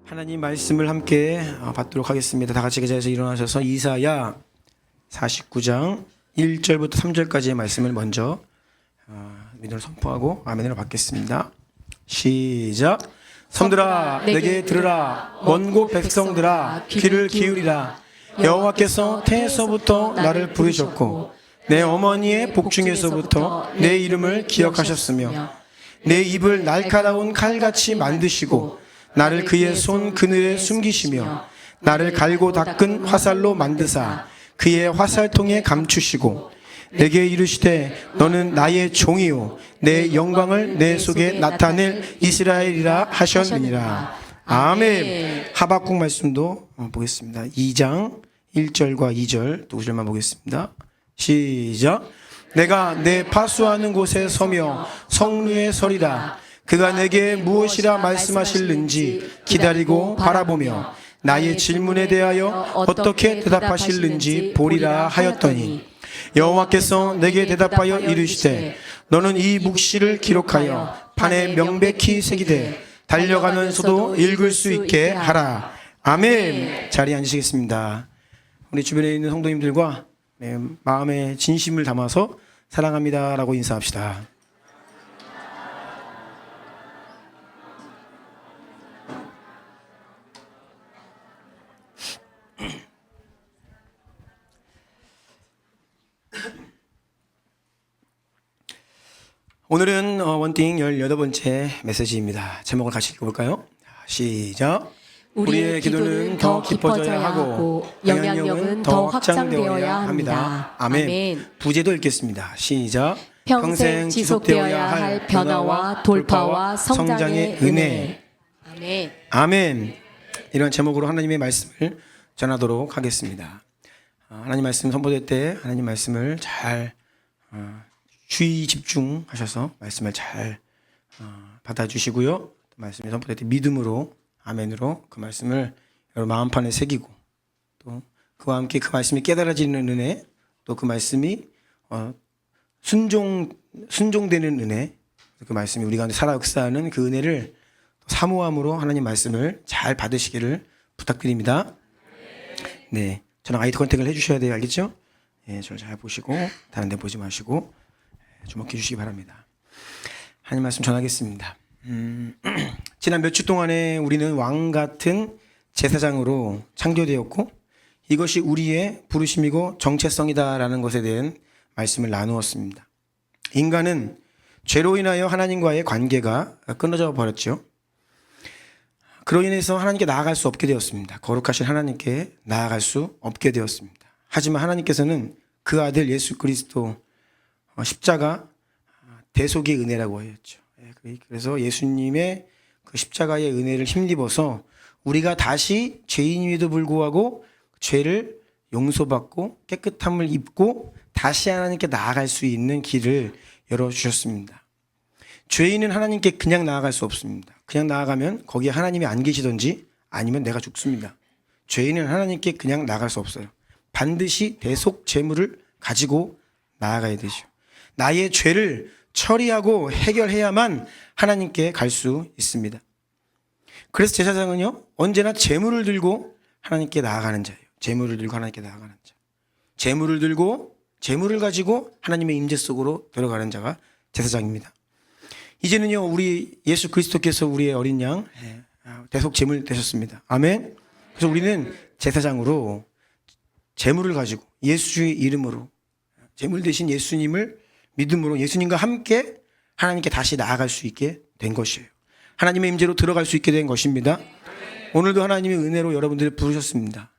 하나님 말씀을 함께 받도록 하겠습니다. 다 같이 계좌에서 일어나셔서 이사야 49장 1절부터 3절까지의 말씀을 먼저 믿음을 선포하고 아멘으로 받겠습니다. 시작. 성들아 내게 들으라. 먼곳 백성들아 귀를 기울이라. 여호와께서 태에서부터 나를 부르셨고 내 어머니의 복중에서부터 내 이름을 기억하셨으며 내 입을 날카로운 칼같이 만드시고 나를 그의 손 그늘에 숨기시며 나를 갈고 닦은 화살로 만드사 그의 화살통에 감추시고 내게 이르시되 너는 나의 종이요 내 영광을 내 속에 나타낼 이스라엘이라 하셨느니라. 아멘. 하박국 말씀도 보겠습니다. 2장 1절과 2절 두 구절만 보겠습니다. 시작. 내가 내 파수하는 곳에 서며 성루에 서리라. 그가 내게 무엇이라 말씀하실는지 기다리고 바라보며 나의 질문에 대하여 어떻게 대답하실는지 보리라 하였더니 여호와께서 내게 대답하여 이르시되 너는 이 묵시를 기록하여 판에 명백히 새기되 달려가면서도 읽을 수 있게 하라. 아멘. 자리에 앉으시겠습니다. 우리 주변에 있는 성도님들과 마음의 진심을 담아서 사랑합니다 라고 인사합시다. 오늘은 원띵 18번째 메시지입니다. 제목을 같이 읽어볼까요? 시작. 우리의 기도는 더 깊어져야 하고 영향력은 더 확장되어야 합니다. 아멘. 부제도 읽겠습니다. 시작. 평생 지속되어야 할 변화와 돌파와 성장의 은혜. 아멘. 아멘. 이런 제목으로 하나님의 말씀을 전하도록 하겠습니다. 하나님 말씀 선포될 때 하나님 말씀을 잘 주의 집중하셔서 말씀을 잘 받아주시고요. 말씀이 선포될 때 믿음으로 아멘으로 그 말씀을 여러분 마음판에 새기고 또 그와 함께 그 말씀이 깨달아지는 은혜, 또 그 말씀이 순종되는 은혜, 그 말씀이 우리 가운데 살아 역사하는 그 은혜를 사모함으로 하나님 말씀을 잘 받으시기를 부탁드립니다. 네, 저랑 아이 컨택을 해주셔야 돼요. 알겠죠? 네, 저를 잘 보시고 다른 데 보지 마시고 주목해 주시기 바랍니다. 하나님 말씀 전하겠습니다. 지난 몇 주 동안에 우리는 왕 같은 제사장으로 창조되었고 이것이 우리의 부르심이고 정체성이다라는 것에 대한 말씀을 나누었습니다. 인간은 죄로 인하여 하나님과의 관계가 끊어져 버렸죠. 그로 인해서 하나님께 나아갈 수 없게 되었습니다. 거룩하신 하나님께 나아갈 수 없게 되었습니다. 하지만 하나님께서는 그 아들 예수 그리스도 십자가 대속의 은혜라고 하였죠. 그래서 예수님의 그 십자가의 은혜를 힘입어서 우리가 다시 죄인임에도 불구하고 죄를 용서받고 깨끗함을 입고 다시 하나님께 나아갈 수 있는 길을 열어주셨습니다. 죄인은 하나님께 그냥 나아갈 수 없습니다. 그냥 나아가면 거기에 하나님이 안 계시든지 아니면 내가 죽습니다. 죄인은 하나님께 그냥 나아갈 수 없어요. 반드시 대속 제물을 가지고 나아가야 되죠. 나의 죄를 처리하고 해결해야만 하나님께 갈 수 있습니다. 그래서 제사장은요, 언제나 제물을 들고 하나님께 나아가는 자예요. 제물을 들고 하나님께 나아가는 자. 제물을 들고 제물을 가지고 하나님의 임재 속으로 들어가는 자가 제사장입니다. 이제는요, 우리 예수 그리스도께서 우리의 어린 양 대속 제물 되셨습니다. 아멘. 그래서 우리는 제사장으로 제물을 가지고 예수의 이름으로 제물 대신 예수님을 믿음으로 예수님과 함께 하나님께 다시 나아갈 수 있게 된 것이에요. 하나님의 임재로 들어갈 수 있게 된 것입니다. 오늘도 하나님의 은혜로 여러분들을 부르셨습니다.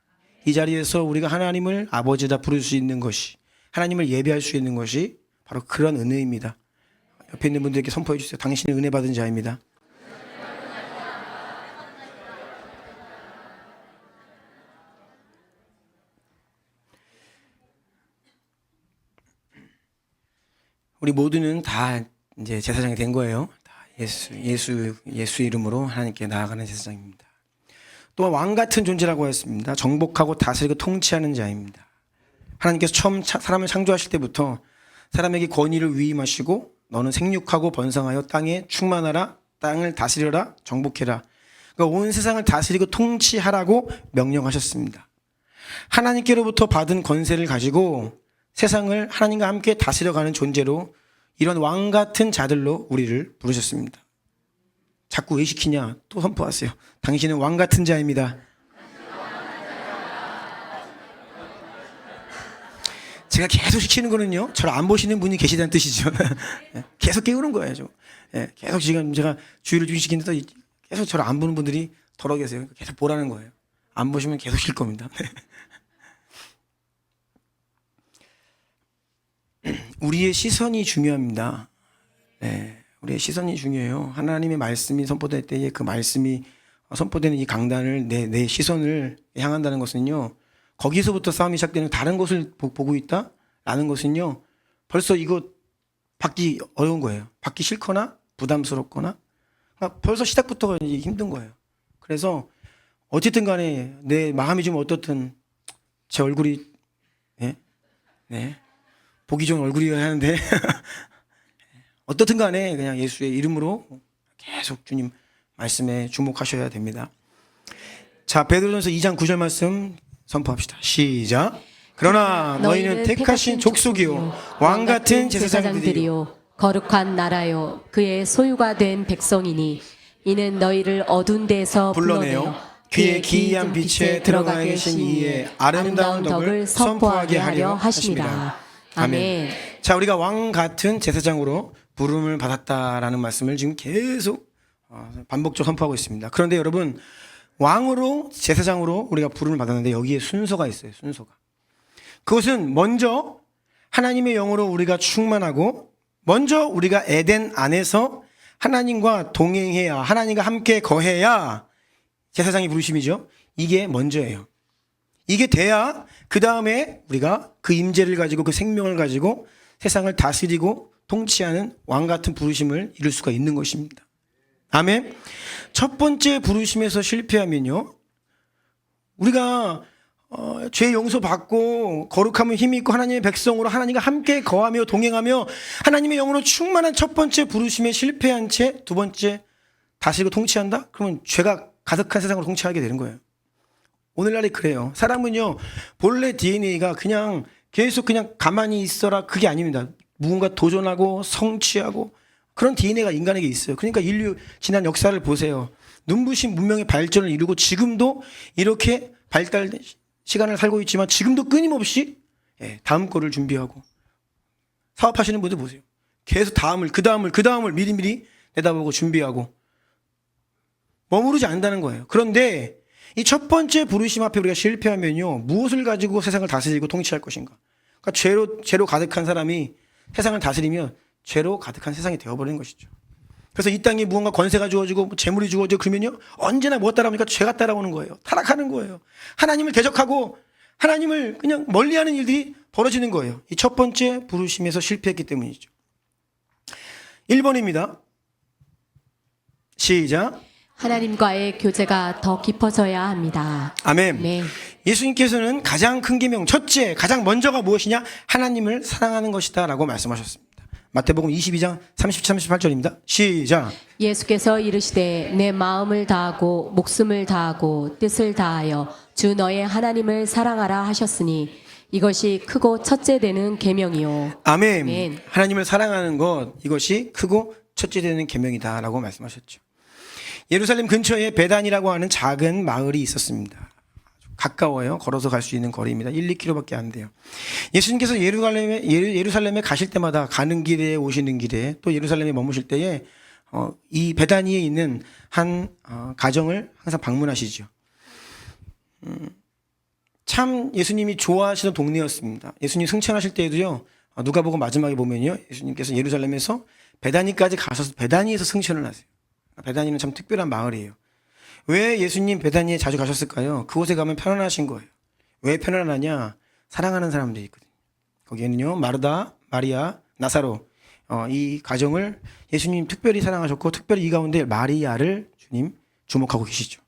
이 자리에서 우리가 하나님을 아버지다 부를 수 있는 것이, 하나님을 예배할 수 있는 것이 바로 그런 은혜입니다. 옆에 있는 분들에게 선포해 주세요. 당신은 은혜 받은 자입니다. 우리 모두는 다 이제 제사장이 된 거예요. 다 예수 이름으로 하나님께 나아가는 제사장입니다. 또 왕 같은 존재라고 했습니다. 정복하고 다스리고 통치하는 자입니다. 하나님께서 처음 사람을 창조하실 때부터 사람에게 권위를 위임하시고 너는 생육하고 번성하여 땅에 충만하라, 땅을 다스려라, 정복해라. 그러니까 온 세상을 다스리고 통치하라고 명령하셨습니다. 하나님께로부터 받은 권세를 가지고 세상을 하나님과 함께 다스려가는 존재로 이런 왕 같은 자들로 우리를 부르셨습니다. 자꾸 왜 시키냐? 또 선포하세요. 당신은 왕 같은 자입니다. 제가 계속 시키는 거는요, 저를 안 보시는 분이 계시다는 뜻이죠. 계속 깨우는 거예요. 계속 지금 제가 주의를 주시키는데도 계속 저를 안 보는 분들이 덜어 계세요. 계속 보라는 거예요. 안 보시면 계속 쉴 겁니다. 우리의 시선이 중요합니다. 우리의 시선이 중요해요. 하나님의 말씀이 선포될 때에 그 말씀이 선포되는 이 강단을 내 시선을 향한다는 것은요, 거기서부터 싸움이 시작되는 다른 것을 보고 있다라는 것은요, 벌써 이거 받기 어려운 거예요. 받기 싫거나 부담스럽거나 그러니까 벌써 시작부터 힘든 거예요. 그래서 어쨌든 간에 내 마음이 좀 어떻든 제 얼굴이 보기 좋은 얼굴이어야 하는데 어떻든 간에 그냥 예수의 이름으로 계속 주님 말씀에 주목하셔야 됩니다. 자, 베드로전서 2장 9절 말씀 선포합시다. 시작. 그러나 너희는 택하신 족속이요 왕 같은 제사장들이요 거룩한 나라요 그의 소유가 된 백성이니 이는 너희를 어두운 데서 불러내어 그의 기이한 빛에 들어가 계신 이의 아름다운 덕을 선포하게 하려 하심이라. 아멘. 자, 우리가 왕 같은 제사장으로 부름을 받았다라는 말씀을 지금 계속 반복적으로 선포하고 있습니다. 그런데 여러분, 왕으로 제사장으로 우리가 부름을 받았는데 여기에 순서가 있어요. 순서가. 그것은 먼저 하나님의 영으로 우리가 충만하고 먼저 우리가 에덴 안에서 하나님과 동행해야, 하나님과 함께 거해야 제사장의 부르심이죠. 이게 먼저예요. 이게 돼야 그 다음에 우리가 그 임재를 가지고 그 생명을 가지고 세상을 다스리고 통치하는 왕 같은 부르심을 이룰 수가 있는 것입니다. 아멘. 첫 번째 부르심에서 실패하면요, 우리가 죄 용서받고 거룩함을 힘이 있고 하나님의 백성으로 하나님과 함께 거하며 동행하며 하나님의 영으로 충만한 첫 번째 부르심에 실패한 채 두 번째 다스리고 통치한다? 그러면 죄가 가득한 세상으로 통치하게 되는 거예요. 오늘날이 그래요. 사람은요, 본래 DNA가 그냥 계속 그냥 가만히 있어라 그게 아닙니다. 무언가 도전하고 성취하고 그런 DNA가 인간에게 있어요. 그러니까 인류 지난 역사를 보세요. 눈부신 문명의 발전을 이루고 지금도 이렇게 발달 시간을 살고 있지만 지금도 끊임없이 다음 거를 준비하고 사업하시는 분들 보세요. 계속 그 다음을 미리미리 내다보고 준비하고 머무르지 않는다는 거예요. 그런데 이 첫 번째 부르심 앞에 우리가 실패하면요, 무엇을 가지고 세상을 다스리고 통치할 것인가? 그러니까 죄로 가득한 사람이 세상을 다스리면 죄로 가득한 세상이 되어버리는 것이죠. 그래서 이 땅에 무언가 권세가 주어지고 재물이 주어지고 그러면요, 언제나 무엇 따라오니까 죄가 따라오는 거예요. 타락하는 거예요. 하나님을 대적하고 하나님을 그냥 멀리하는 일들이 벌어지는 거예요. 이 첫 번째 부르심에서 실패했기 때문이죠. 1번입니다. 시작. 하나님과의 교제가 더 깊어져야 합니다. 아멘. 네. 예수님께서는 가장 큰 계명, 첫째, 가장 먼저가 무엇이냐? 하나님을 사랑하는 것이다 라고 말씀하셨습니다. 마태복음 22장 38절입니다. 시작. 예수께서 이르시되 내 마음을 다하고 목숨을 다하고 뜻을 다하여 주 너의 하나님을 사랑하라 하셨으니 이것이 크고 첫째 되는 계명이요. 아멘. 아멘. 하나님을 사랑하는 것, 이것이 크고 첫째 되는 계명이다 라고 말씀하셨죠. 예루살렘 근처에 베단이라고 하는 작은 마을이 있었습니다. 가까워요. 걸어서 갈 수 있는 거리입니다. 1-2km밖에 안 돼요. 예수님께서 예루살렘에 가실 때마다 가는 길에 오시는 길에 또 예루살렘에 머무실 때에 이 베다니에 있는 한 가정을 항상 방문하시죠. 참 예수님이 좋아하시는 동네였습니다. 예수님 승천하실 때에도요, 누가복음 마지막에 보면요, 예수님께서 예루살렘에서 베다니까지 가셔서 베다니에서 승천을 하세요. 베다니는 참 특별한 마을이에요. 왜 예수님 베다니에 자주 가셨을까요? 그곳에 가면 편안하신 거예요. 왜 편안하냐? 사랑하는 사람들이 있거든요. 거기에는요, 마르다, 마리아, 나사로, 이 가정을 예수님 특별히 사랑하셨고 특별히 이 가운데 마리아를 주님 주목하고 계시죠.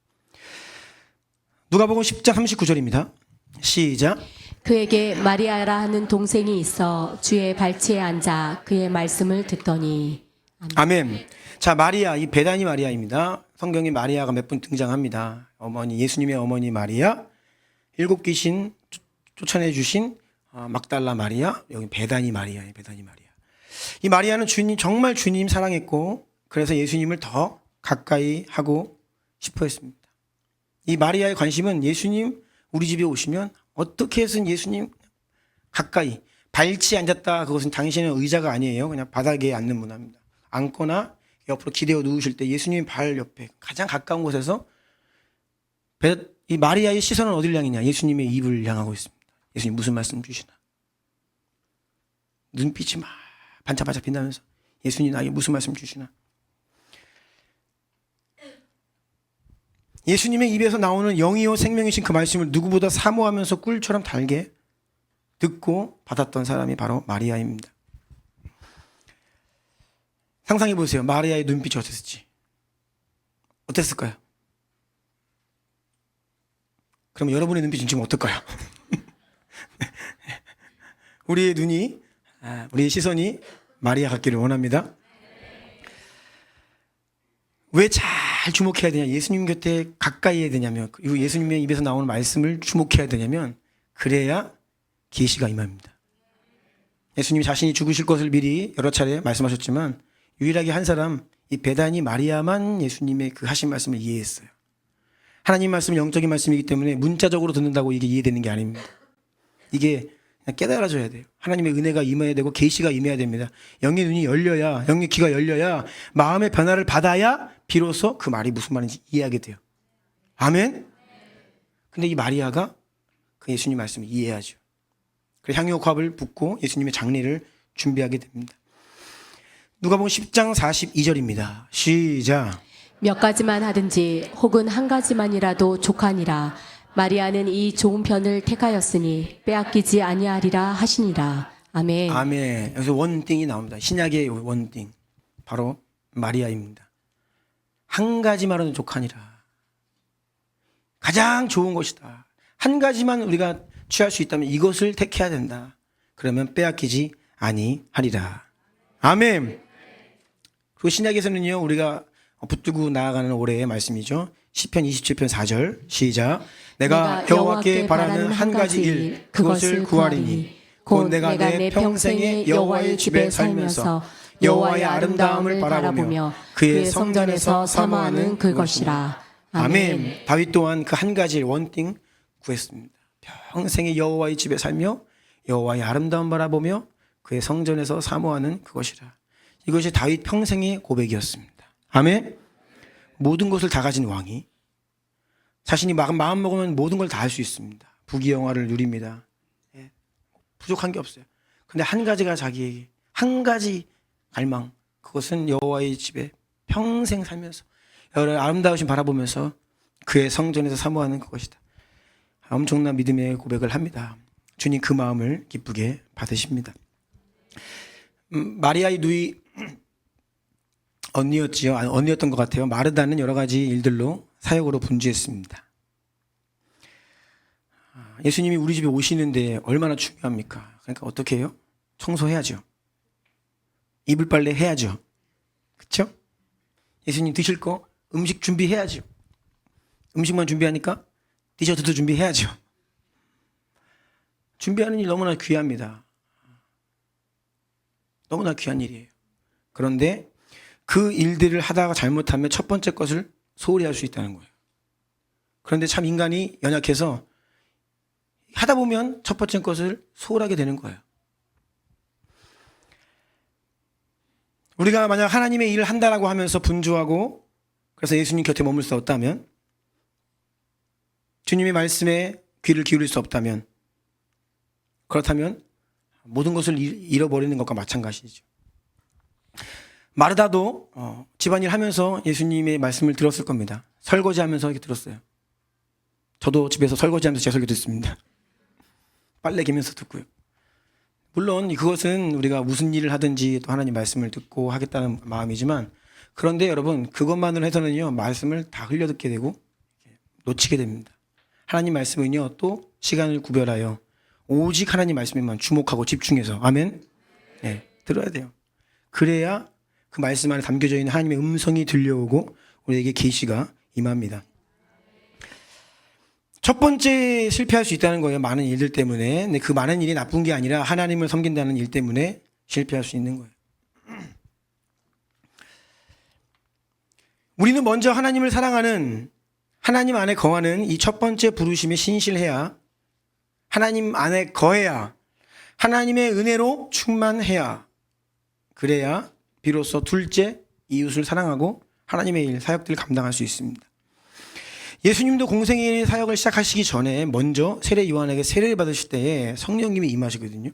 누가복음 10장 39절입니다. 시작. 그에게 마리아라 하는 동생이 있어 주의 발치에 앉아 그의 말씀을 듣더니. 아멘. 자, 마리아, 이 베다니 마리아입니다. 성경에 마리아가 몇 번 등장합니다. 어머니, 예수님의 어머니 마리아, 7 귀신 쫓아내 주신 막달라 마리아, 여기 베다니 마리아예요. 베다니 마리아. 이 마리아는 주님, 정말 주님 사랑했고 그래서 예수님을 더 가까이 하고 싶어 했습니다. 이 마리아의 관심은 예수님 우리 집에 오시면 어떻게 해서든 예수님 가까이 발치에 앉았다. 그것은 당신의 의자가 아니에요. 그냥 바닥에 앉는 문화입니다. 앉거나 옆으로 기대어 누우실 때 예수님 발 옆에 가장 가까운 곳에서 이 마리아의 시선은 어디를 향이냐? 예수님의 입을 향하고 있습니다. 예수님 무슨 말씀 주시나? 눈빛이 막 반짝반짝 빛나면서 예수님 나에게 무슨 말씀 주시나? 예수님의 입에서 나오는 영이요 생명이신 그 말씀을 누구보다 사모하면서 꿀처럼 달게 듣고 받았던 사람이 바로 마리아입니다. 상상해 보세요. 마리아의 눈빛이 어땠을지. 어땠을까요? 그럼 여러분의 눈빛은 지금 어떨까요? 우리의 눈이, 우리의 시선이 마리아 같기를 원합니다. 왜 잘 주목해야 되냐? 예수님 곁에 가까이 해야 되냐면, 그리고 예수님의 입에서 나오는 말씀을 주목해야 되냐면, 그래야 계시가 임합니다. 예수님이 자신이 죽으실 것을 미리 여러 차례 말씀하셨지만 유일하게 한 사람, 이 베다니 마리아만 예수님의 그 하신 말씀을 이해했어요. 하나님 말씀은 영적인 말씀이기 때문에 문자적으로 듣는다고 이게 이해되는 게 아닙니다. 이게 그냥 깨달아져야 돼요. 하나님의 은혜가 임해야 되고 계시가 임해야 됩니다. 영의 눈이 열려야, 영의 귀가 열려야 마음의 변화를 받아야 비로소 그 말이 무슨 말인지 이해하게 돼요. 아멘? 근데 이 마리아가 그 예수님 말씀을 이해하죠. 그래서 향유옥합을 붓고 예수님의 장례를 준비하게 됩니다. 누가복음 10장 42절입니다. 시작. 몇 가지만 하든지 혹은 한 가지만이라도 족하니라. 마리아는 이 좋은 편을 택하였으니 빼앗기지 아니하리라 하시니라. 아멘. 아멘. 여기서 원띵이 나옵니다. 신약의 원띵. 바로 마리아입니다. 한 가지만으로도 족하니라. 가장 좋은 것이다. 한 가지만 우리가 취할 수 있다면 이것을 택해야 된다. 그러면 빼앗기지 아니하리라. 아멘. 그 신약에서는요, 우리가 붙들고 나아가는 올해의 말씀이죠. 시편 27편 4절 시작. 내가 여호와께 바라는 한 가지 일 그것을 구하리니 곧 내가 내 평생에 여호와의 집에 살면서 여호와의 아름다움을 바라보며 그의 성전에서 사모하는 그것이라. 아멘. 다윗 또한 그 한 가지 원띵 구했습니다. 평생에 여호와의 집에 살며 여호와의 아름다움 바라보며 그의 성전에서 사모하는 그것이라. 이것이 다윗 평생의 고백이었습니다. 아멘. 모든 것을 다 가진 왕이 자신이 마음 먹으면 모든 걸 다 할 수 있습니다. 부귀영화를 누립니다. 부족한 게 없어요. 근데 한 가지가 자기에게 한 가지 갈망, 그것은 여호와의 집에 평생 살면서 여호와의 아름다우신 바라보면서 그의 성전에서 사모하는 그것이다. 엄청난 믿음의 고백을 합니다. 주님 그 마음을 기쁘게 받으십니다. 마리아의 누이 언니였지요. 언니였던 것 같아요. 마르다는 여러 가지 일들로 사역으로 분주했습니다. 예수님이 우리 집에 오시는데 얼마나 중요합니까? 그러니까 어떻게 해요? 청소해야죠. 이불 빨래 해야죠. 그렇죠? 예수님 드실 거 음식 준비해야죠. 음식만 준비하니까 디저트도 준비해야죠. 준비하는 일 너무나 귀합니다. 너무나 귀한 일이에요. 그런데 그 일들을 하다가 잘못하면 첫 번째 것을 소홀히 할 수 있다는 거예요. 그런데 참 인간이 연약해서 하다 보면 첫 번째 것을 소홀하게 되는 거예요. 우리가 만약 하나님의 일을 한다라고 하면서 분주하고 그래서 예수님 곁에 머물 수 없다면, 주님의 말씀에 귀를 기울일 수 없다면, 그렇다면 모든 것을 잃어버리는 것과 마찬가지죠. 마르다도 집안일 하면서 예수님의 말씀을 들었을 겁니다. 설거지하면서 이렇게 들었어요. 저도 집에서 설거지하면서 제 설교 듣습니다. 빨래 개면서 듣고요. 물론 그것은 우리가 무슨 일을 하든지 또 하나님 말씀을 듣고 하겠다는 마음이지만, 그런데 여러분 그것만으로 해서는요 말씀을 다 흘려듣게 되고 놓치게 됩니다. 하나님 말씀은요 또 시간을 구별하여 오직 하나님 말씀에만 주목하고 집중해서 아멘. 네, 들어야 돼요. 그래야 그 말씀 안에 담겨져 있는 하나님의 음성이 들려오고 우리에게 계시가 임합니다. 첫 번째 실패할 수 있다는 거예요. 많은 일들 때문에. 근데 그 많은 일이 나쁜 게 아니라 하나님을 섬긴다는 일 때문에 실패할 수 있는 거예요. 우리는 먼저 하나님을 사랑하는, 하나님 안에 거하는 이 첫 번째 부르심에 신실해야, 하나님 안에 거해야, 하나님의 은혜로 충만해야, 그래야 비로소 둘째 이웃을 사랑하고 하나님의 일, 사역들을 감당할 수 있습니다. 예수님도 공생의 사역을 시작하시기 전에 먼저 세례 요한에게 세례를 받으실 때에 성령님이 임하시거든요.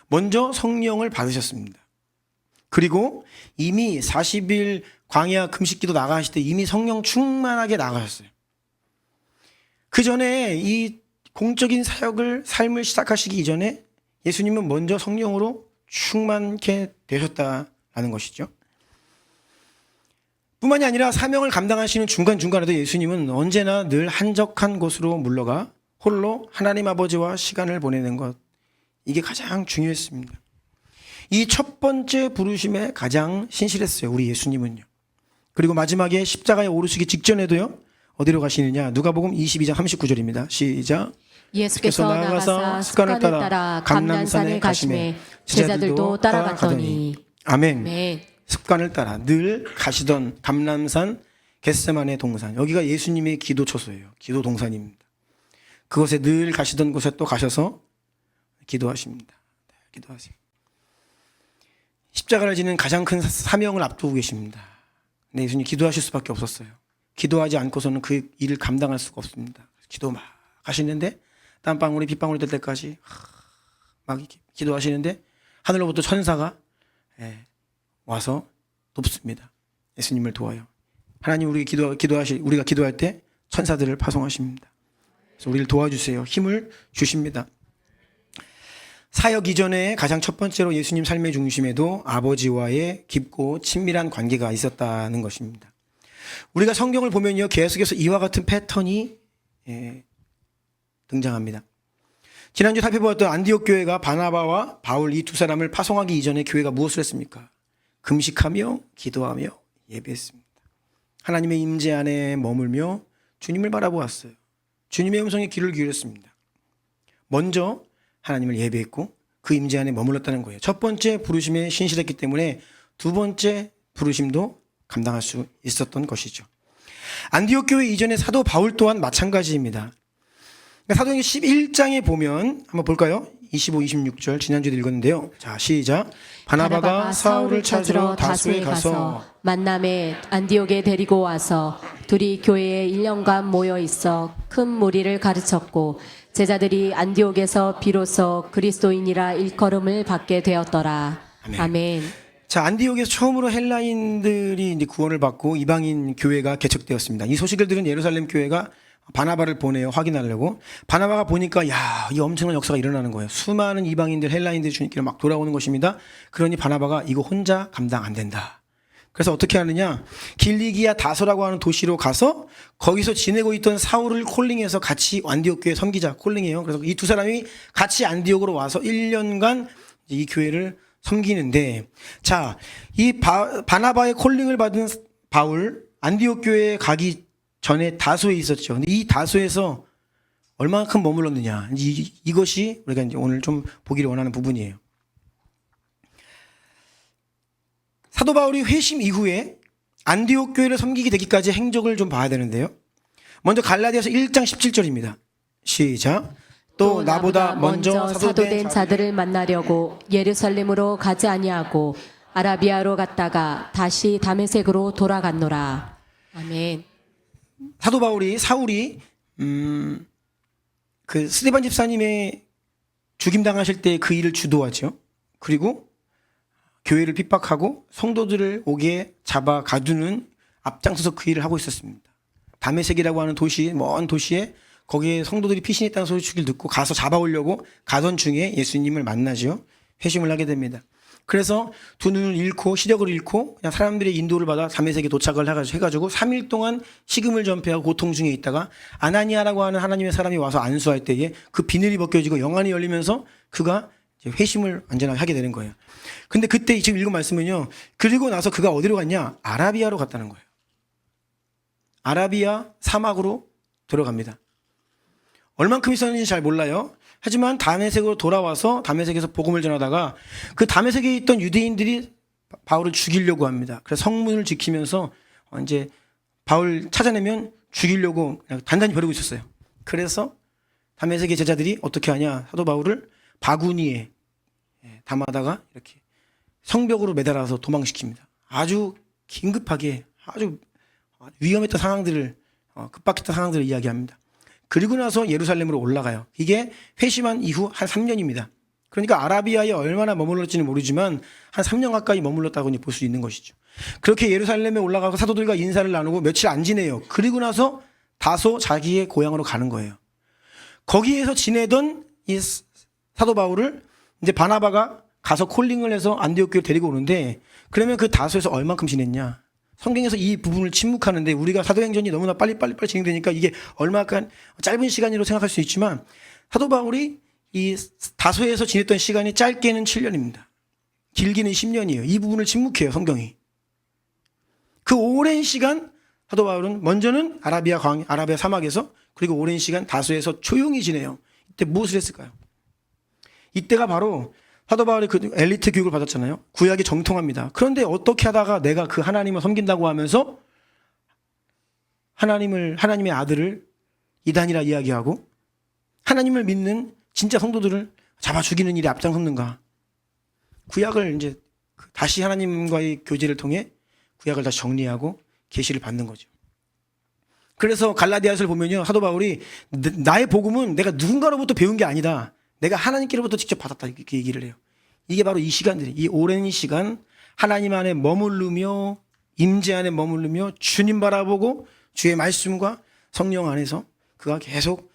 먼저 성령을 받으셨습니다. 그리고 이미 40일 광야 금식기도 나가실 때 이미 성령 충만하게 나가셨어요. 그 전에 이 공적인 사역을, 삶을 시작하시기 이전에 예수님은 먼저 성령으로 충만케 되셨다라는 것이죠. 뿐만이 아니라 사명을 감당하시는 중간중간에도 예수님은 언제나 늘 한적한 곳으로 물러가 홀로 하나님 아버지와 시간을 보내는 것, 이게 가장 중요했습니다. 이 첫 번째 부르심에 가장 신실했어요, 우리 예수님은요. 그리고 마지막에 십자가에 오르시기 직전에도요, 어디로 가시느냐? 누가복음 22장 39절입니다. 시작. 예수께서 나가사 습관을 따라 감난산에 가시매 제자들도 따라갔더니. 아멘. 아멘. 습관을 따라 늘 가시던 감람산 겟세마네 동산, 여기가 예수님의 기도 처소예요. 기도 동산입니다. 그곳에 늘 가시던 곳에 또 가셔서 기도하십니다. 기도하세요. 십자가를 지는 가장 큰 사명을 앞두고 계십니다. 근데 예수님 기도하실 수밖에 없었어요. 기도하지 않고서는 그 일을 감당할 수가 없습니다. 기도 막 하시는데 땀방울이 빗방울이 될 때까지 막 기도하시는데 하늘로부터 천사가 와서 돕습니다. 예수님을 도와요. 하나님 우리가 기도할 때 천사들을 파송하십니다. 그래서 우리를 도와주세요. 힘을 주십니다. 사역 이전에 가장 첫 번째로 예수님 삶의 중심에도 아버지와의 깊고 친밀한 관계가 있었다는 것입니다. 우리가 성경을 보면요, 계속해서 이와 같은 패턴이 등장합니다. 지난주 살펴보았던 안디옥 교회가 바나바와 바울 이 두 사람을 파송하기 이전에 교회가 무엇을 했습니까? 금식하며 기도하며 예배했습니다. 하나님의 임재 안에 머물며 주님을 바라보았어요. 주님의 음성에 귀를 기울였습니다. 먼저 하나님을 예배했고 그 임재 안에 머물렀다는 거예요. 첫 번째 부르심에 신실했기 때문에 두 번째 부르심도 감당할 수 있었던 것이죠. 안디옥 교회 이전의 사도 바울 또한 마찬가지입니다. 사도행전 11장에 보면 한번 볼까요? 25, 26절 지난주에 읽었는데요. 자, 시작. 바나바가 사울을 찾으러 다소에 가서 만남에 안디옥에 데리고 와서 둘이 교회에 1년간 모여 있어 큰 무리를 가르쳤고 제자들이 안디옥에서 비로소 그리스도인이라 일컬음을 받게 되었더라. 아멘. 아멘. 자, 안디옥에서 처음으로 헬라인들이 이제 구원을 받고 이방인 교회가 개척되었습니다. 이 소식을 들은 예루살렘 교회가 바나바를 보내요. 확인하려고. 바나바가 보니까 이 엄청난 역사가 일어나는 거예요. 수많은 이방인들, 헬라인들이 주님께로 막 돌아오는 것입니다. 그러니 바나바가 이거 혼자 감당 안 된다. 그래서 어떻게 하느냐? 길리기아 다소라고 하는 도시로 가서 거기서 지내고 있던 사울을 콜링해서 같이 안디옥 교회 섬기자 콜링해요. 그래서 이 두 사람이 같이 안디옥으로 와서 1년간 이 교회를 섬기는데, 자, 이 바나바의 콜링을 받은 바울 안디옥 교회에 가기 전에 다소에 있었죠. 근데 이 다소에서 얼마만큼 머물렀느냐, 이것이 우리가 이제 오늘 좀 보기를 원하는 부분이에요. 사도 바울이 회심 이후에 안디옥 교회를 섬기게 되기까지 행적을 좀 봐야 되는데요. 먼저 갈라디아서 1장 17절입니다. 시작. 또 나보다 먼저 사도된 자들을 만나려고 예루살렘으로 가지 아니하고 아라비아로 갔다가 다시 다메섹으로 돌아갔노라. 아멘. 사도 바울이 사울이 그 스데반 집사님의 죽임 당하실 때 그 일을 주도하죠. 그리고 교회를 핍박하고 성도들을 오게 잡아 가두는 앞장서서 그 일을 하고 있었습니다. 다메섹이라고 하는 도시, 먼 도시에 거기에 성도들이 피신했다는 소식을 듣고 가서 잡아오려고 가던 중에 예수님을 만나죠. 회심을 하게 됩니다. 그래서 두 눈을 잃고 시력을 잃고 그냥 사람들의 인도를 받아 다메섹에 도착을 해가지고 3일 동안 식음을 전폐하고 고통 중에 있다가 아나니아라고 하는 하나님의 사람이 와서 안수할 때에 그 비늘이 벗겨지고 영안이 열리면서 그가 이제 회심을 완전하게 하게 되는 거예요. 근데 그때 지금 읽은 말씀은요. 그리고 나서 그가 어디로 갔냐? 아라비아로 갔다는 거예요. 아라비아 사막으로 들어갑니다. 얼만큼 있었는지 잘 몰라요. 하지만 다메섹으로 돌아와서 다메섹에서 복음을 전하다가 그 다메섹에 있던 유대인들이 바울을 죽이려고 합니다. 그래서 성문을 지키면서 이제 바울 찾아내면 죽이려고 그냥 단단히 벼르고 있었어요. 그래서 다메섹의 제자들이 어떻게 하냐, 사도 바울을 바구니에 담아다가 이렇게 성벽으로 매달아서 도망시킵니다. 아주 긴급하게 아주 위험했던 상황들을 급박했던 상황들을 이야기합니다. 그리고 나서 예루살렘으로 올라가요. 이게 회심한 이후 한 3년입니다. 그러니까 아라비아에 얼마나 머물렀지는 모르지만 한 3년 가까이 머물렀다고 볼 수 있는 것이죠. 그렇게 예루살렘에 올라가고 사도들과 인사를 나누고 며칠 안 지내요. 그리고 나서 다소 자기의 고향으로 가는 거예요. 거기에서 지내던 이 사도 바울을 이제 바나바가 가서 콜링을 해서 안디옥 교회를 데리고 오는데, 그러면 그 다소에서 얼만큼 지냈냐? 성경에서 이 부분을 침묵하는데 우리가 사도행전이 너무나 빨리 진행되니까 이게 얼마간 짧은 시간이라고 생각할 수 있지만, 사도 바울이 이 다소에서 지냈던 시간이 짧게는 7년입니다. 길게는 10년이에요. 이 부분을 침묵해요, 성경이. 그 오랜 시간 사도 바울은 먼저는 아라비아 사막에서, 그리고 오랜 시간 다소에서 조용히 지내요. 이때 무엇을 했을까요? 이때가 바로 사도 바울이 그 엘리트 교육을 받았잖아요. 구약이 정통합니다. 그런데 어떻게 하다가 내가 그 하나님을 섬긴다고 하면서 하나님의 아들을 이단이라 이야기하고 하나님을 믿는 진짜 성도들을 잡아 죽이는 일에 앞장섰는가? 구약을 이제 다시 하나님과의 교제를 통해 구약을 다시 정리하고 계시를 받는 거죠. 그래서 갈라디아서를 보면요, 사도 바울이 나의 복음은 내가 누군가로부터 배운 게 아니다. 내가 하나님께로부터 직접 받았다, 이렇게 얘기를 해요. 이게 바로 이 시간들이, 이 오랜 시간 하나님 안에 머무르며 임재 안에 머무르며 주님 바라보고 주의 말씀과 성령 안에서 그가 계속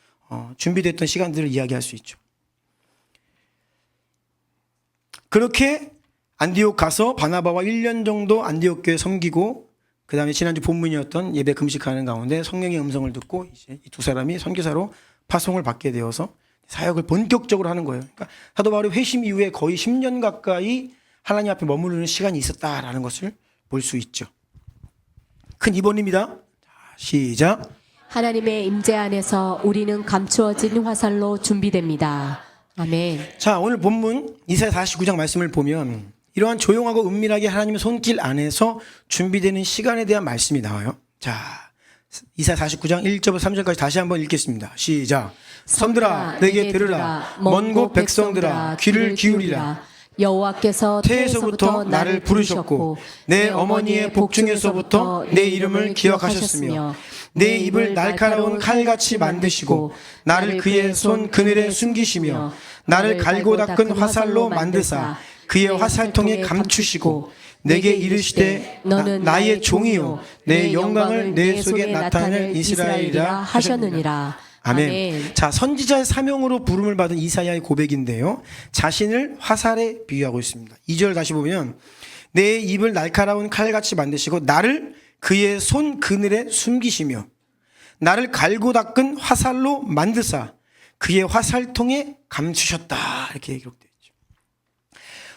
준비됐던 시간들을 이야기할 수 있죠. 그렇게 안디옥 가서 바나바와 1년 정도 안디옥 교회 섬기고, 그 다음에 지난주 본문이었던 예배 금식하는 가운데 성령의 음성을 듣고 이제 이 두 사람이 선교사로 파송을 받게 되어서 사역을 본격적으로 하는 거예요. 그러니까 사도 바울이 회심 이후에 거의 10년 가까이 하나님 앞에 머무르는 시간이 있었다라는 것을 볼 수 있죠. 큰 입원입니다. 자, 시작. 하나님의 임재 안에서 우리는 감추어진 화살로 준비됩니다. 아멘. 자, 오늘 본문 이사야 49장 말씀을 보면 이러한 조용하고 은밀하게 하나님의 손길 안에서 준비되는 시간에 대한 말씀이 나와요. 자, 이사야 49장 1절부터 3절까지 다시 한번 읽겠습니다. 시작. 섬들아 내게 들으라. 먼 곳 백성들아 귀를 기울이라. 여호와께서 태에서부터 나를 부르셨고 내 어머니의 복중에서부터 내 이름을 기억하셨으며 내 입을 날카로운 칼같이 만드시고 나를 그의 손 그늘에 숨기시며 나를 갈고 닦은 화살로 만드사 그의 화살통에 감추시고 내게 이르시되 나의 종이요 내 영광을 내 속에 나타낼 이스라엘이라 하셨느니라. 아멘. 자, 선지자의 사명으로 부름을 받은 이사야의 고백인데요, 자신을 화살에 비유하고 있습니다. 2절 다시 보면 내 입을 날카로운 칼같이 만드시고 나를 그의 손 그늘에 숨기시며 나를 갈고 닦은 화살로 만드사 그의 화살통에 감추셨다, 이렇게 기록되어 있죠.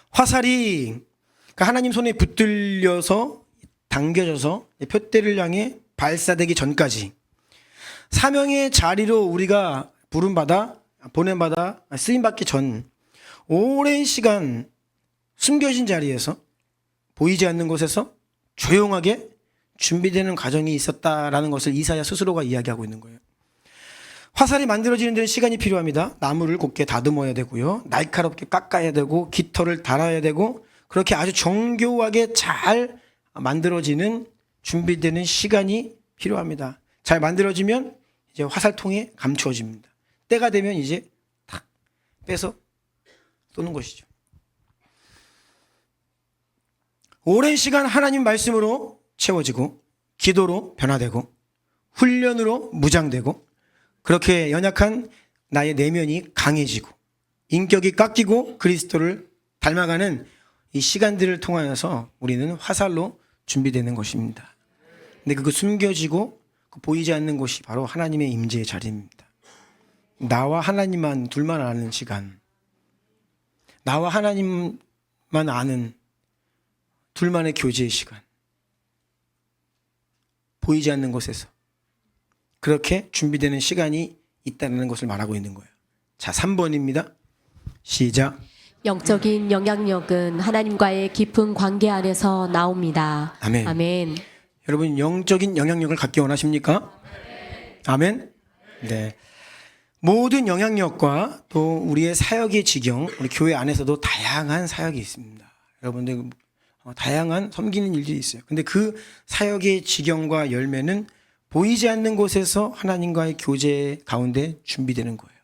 화살이 하나님 손에 붙들려서 당겨져서 표대를 향해 발사되기 전까지 사명의 자리로 우리가 부름받아 보냄받아 쓰임받기 전 오랜 시간 숨겨진 자리에서 보이지 않는 곳에서 조용하게 준비되는 과정이 있었다라는 것을 이사야 스스로가 이야기하고 있는 거예요. 화살이 만들어지는 데는 시간이 필요합니다. 나무를 곱게 다듬어야 되고요, 날카롭게 깎아야 되고 깃털을 달아야 되고, 그렇게 아주 정교하게 잘 만들어지는 준비되는 시간이 필요합니다. 잘 만들어지면 이제 화살통에 감추어집니다. 때가 되면 이제 탁 빼서 쏘는 것이죠. 오랜 시간 하나님 말씀으로 채워지고 기도로 변화되고 훈련으로 무장되고 그렇게 연약한 나의 내면이 강해지고 인격이 깎이고 그리스도를 닮아가는 이 시간들을 통하여서 우리는 화살로 준비되는 것입니다. 근데 그거 숨겨지고 보이지 않는 곳이 바로 하나님의 임재의 자리입니다. 나와 하나님만 둘만 아는 시간, 나와 하나님만 아는 둘만의 교제의 시간, 보이지 않는 곳에서 그렇게 준비되는 시간이 있다는 것을 말하고 있는 거예요. 자, 3번입니다. 시작. 영적인 영향력은 하나님과의 깊은 관계 안에서 나옵니다. 아멘. 아멘. 여러분 영적인 영향력을 갖기 원하십니까? 아멘. 네. 모든 영향력과 또 우리의 사역의 지경, 우리 교회 안에서도 다양한 사역이 있습니다. 여러분들 다양한 섬기는 일들이 있어요. 근데 그 사역의 지경과 열매는 보이지 않는 곳에서 하나님과의 교제 가운데 준비되는 거예요.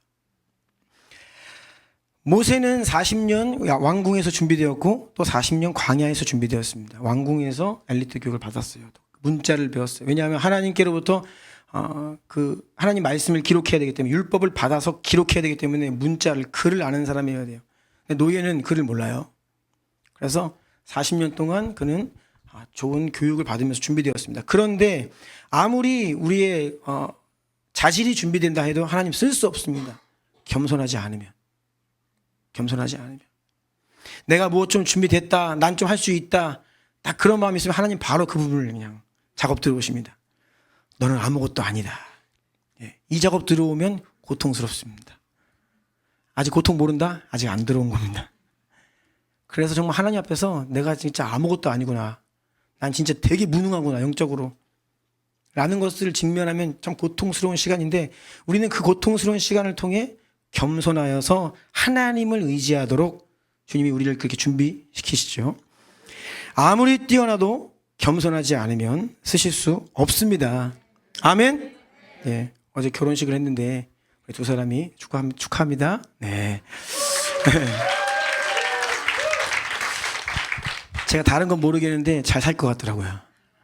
모세는 40년 왕궁에서 준비되었고 또 40년 광야에서 준비되었습니다. 왕궁에서 엘리트 교육을 받았어요. 문자를 배웠어요. 왜냐하면 하나님께로부터 그 하나님 말씀을 기록해야 되기 때문에, 율법을 받아서 기록해야 되기 때문에 문자를, 글을 아는 사람이어야 돼요. 근데 노예는 글을 몰라요. 그래서 40년 동안 그는 좋은 교육을 받으면서 준비되었습니다. 그런데 아무리 우리의 자질이 준비된다 해도 하나님 쓸 수 없습니다. 겸손하지 않으면. 내가 뭐 좀 준비됐다, 난 좀 할 수 있다, 딱 그런 마음이 있으면 하나님 바로 그 부분을 그냥 작업 들어오십니다. 너는 아무것도 아니다. 이 작업 들어오면 고통스럽습니다. 아직 고통 모른다? 아직 안 들어온 겁니다. 그래서 정말 하나님 앞에서 내가 진짜 아무것도 아니구나, 난 진짜 되게 무능하구나 영적으로 라는 것을 직면하면 참 고통스러운 시간인데, 우리는 그 고통스러운 시간을 통해 겸손하여서 하나님을 의지하도록 주님이 우리를 그렇게 준비시키시죠. 아무리 뛰어나도 겸손하지 않으면 쓰실 수 없습니다. 아멘. 네, 어제 결혼식을 했는데 우리 두 사람이 축하합니다. 네. 제가 다른 건 모르겠는데 잘 살 것 같더라고요.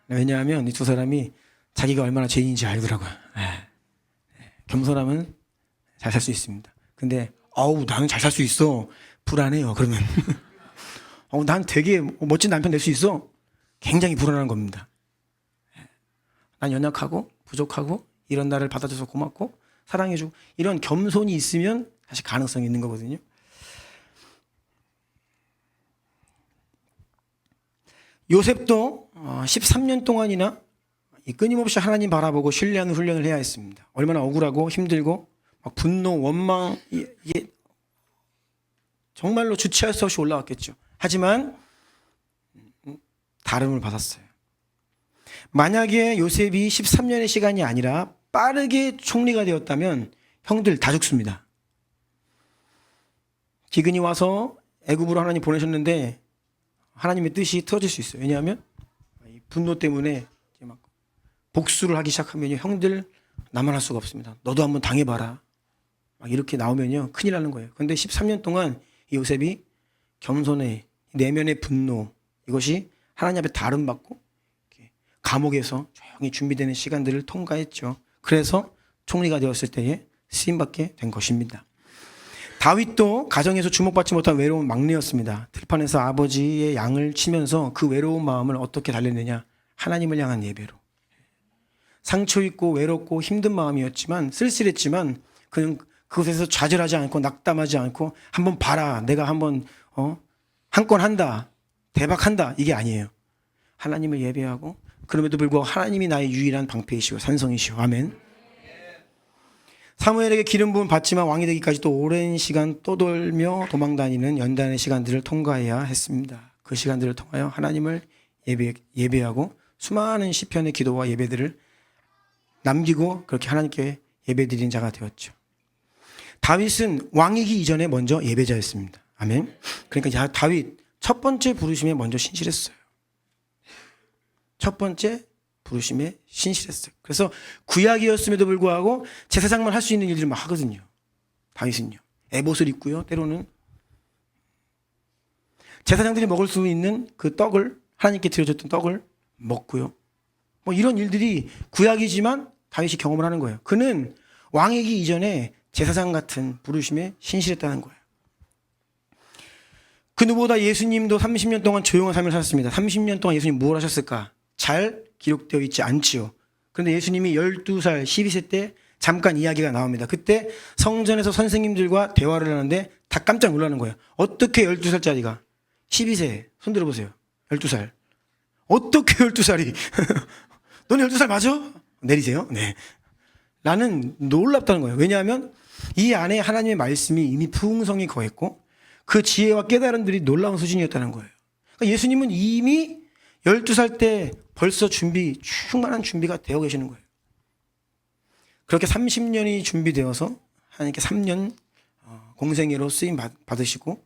왜냐하면 이 두 사람이 자기가 얼마나 죄인인지 알더라고요. 겸손하면 잘 살 수 있습니다. 근데 나는 잘 살 수 있어, 불안해요. 그러면 난 되게 멋진 남편 될 수 있어, 굉장히 불안한 겁니다. 난 연약하고 부족하고 이런 나를 받아줘서 고맙고 사랑해주고, 이런 겸손이 있으면 사실 가능성이 있는 거거든요. 요셉도 13년 동안이나 끊임없이 하나님 바라보고 신뢰하는 훈련을 해야 했습니다. 얼마나 억울하고 힘들고 막 분노, 원망, 이게 정말로 주체할 수 없이 올라왔겠죠. 하지만 다름을 받았어요. 만약에 요셉이 13년의 시간이 아니라 빠르게 총리가 되었다면 형들 다 죽습니다. 기근이 와서 애굽으로 하나님 보내셨는데 하나님의 뜻이 틀어질 수 있어요. 왜냐하면 분노 때문에 막 복수를 하기 시작하면 형들 나만 할 수가 없습니다. 너도 한번 당해봐라. 막 이렇게 나오면요 큰일 나는 거예요. 그런데 13년 동안 이 요셉이 겸손의 내면의 분노, 이것이 하나님 앞에 다름받고 감옥에서 조용히 준비되는 시간들을 통과했죠. 그래서 총리가 되었을 때에 쓰임받게 된 것입니다. 다윗도 가정에서 주목받지 못한 외로운 막내였습니다. 들판에서 아버지의 양을 치면서 그 외로운 마음을 어떻게 달래느냐, 하나님을 향한 예배로. 상처 있고 외롭고 힘든 마음이었지만, 쓸쓸했지만 그는 그곳에서 좌절하지 않고 낙담하지 않고 한번 봐라, 내가 한번 한 건 한다, 대박한다, 이게 아니에요. 하나님을 예배하고, 그럼에도 불구하고 하나님이 나의 유일한 방패이시오, 산성이시오. 아멘. 사무엘에게 기름 부음 받지만 왕이 되기까지 또 오랜 시간 떠돌며 도망다니는 연단의 시간들을 통과해야 했습니다. 그 시간들을 통하여 하나님을 예배하고 수많은 시편의 기도와 예배들을 남기고 그렇게 하나님께 예배드린 자가 되었죠. 다윗은 왕이기 이전에 먼저 예배자였습니다. 아멘. 그러니까 다윗 첫 번째 부르심에 먼저 신실했어요. 첫 번째 부르심에 신실했어요. 그래서 구약이었음에도 불구하고 제사장만 할 수 있는 일들을 막 하거든요. 다윗은요. 에봇을 입고요. 때로는 제사장들이 먹을 수 있는 그 떡을, 하나님께 드려졌던 떡을 먹고요. 뭐 이런 일들이 구약이지만 다윗이 경험을 하는 거예요. 그는 왕이기 이전에 제사장 같은 부르심에 신실했다는 거예요. 그 누구보다 예수님도 30년 동안 조용한 삶을 살았습니다. 30년 동안 예수님 무엇을 하셨을까? 잘 기록되어 있지 않지요. 그런데 예수님이 12살, 12세 때 잠깐 이야기가 나옵니다. 그때 성전에서 선생님들과 대화를 하는데 다 깜짝 놀라는 거예요. 어떻게 12살짜리가 12세, 손 들어보세요. 12살. 어떻게 12살이? 너는 12살 맞아? 내리세요. 네. 라는 놀랍다는 거예요. 왜냐하면 이 안에 하나님의 말씀이 이미 풍성히 거했고 그 지혜와 깨달음들이 놀라운 수준이었다는 거예요. 그러니까 예수님은 이미 12살 때 벌써 충만한 준비가 되어 계시는 거예요. 그렇게 30년이 준비되어서 하나님께 3년 공생애로 쓰임 받으시고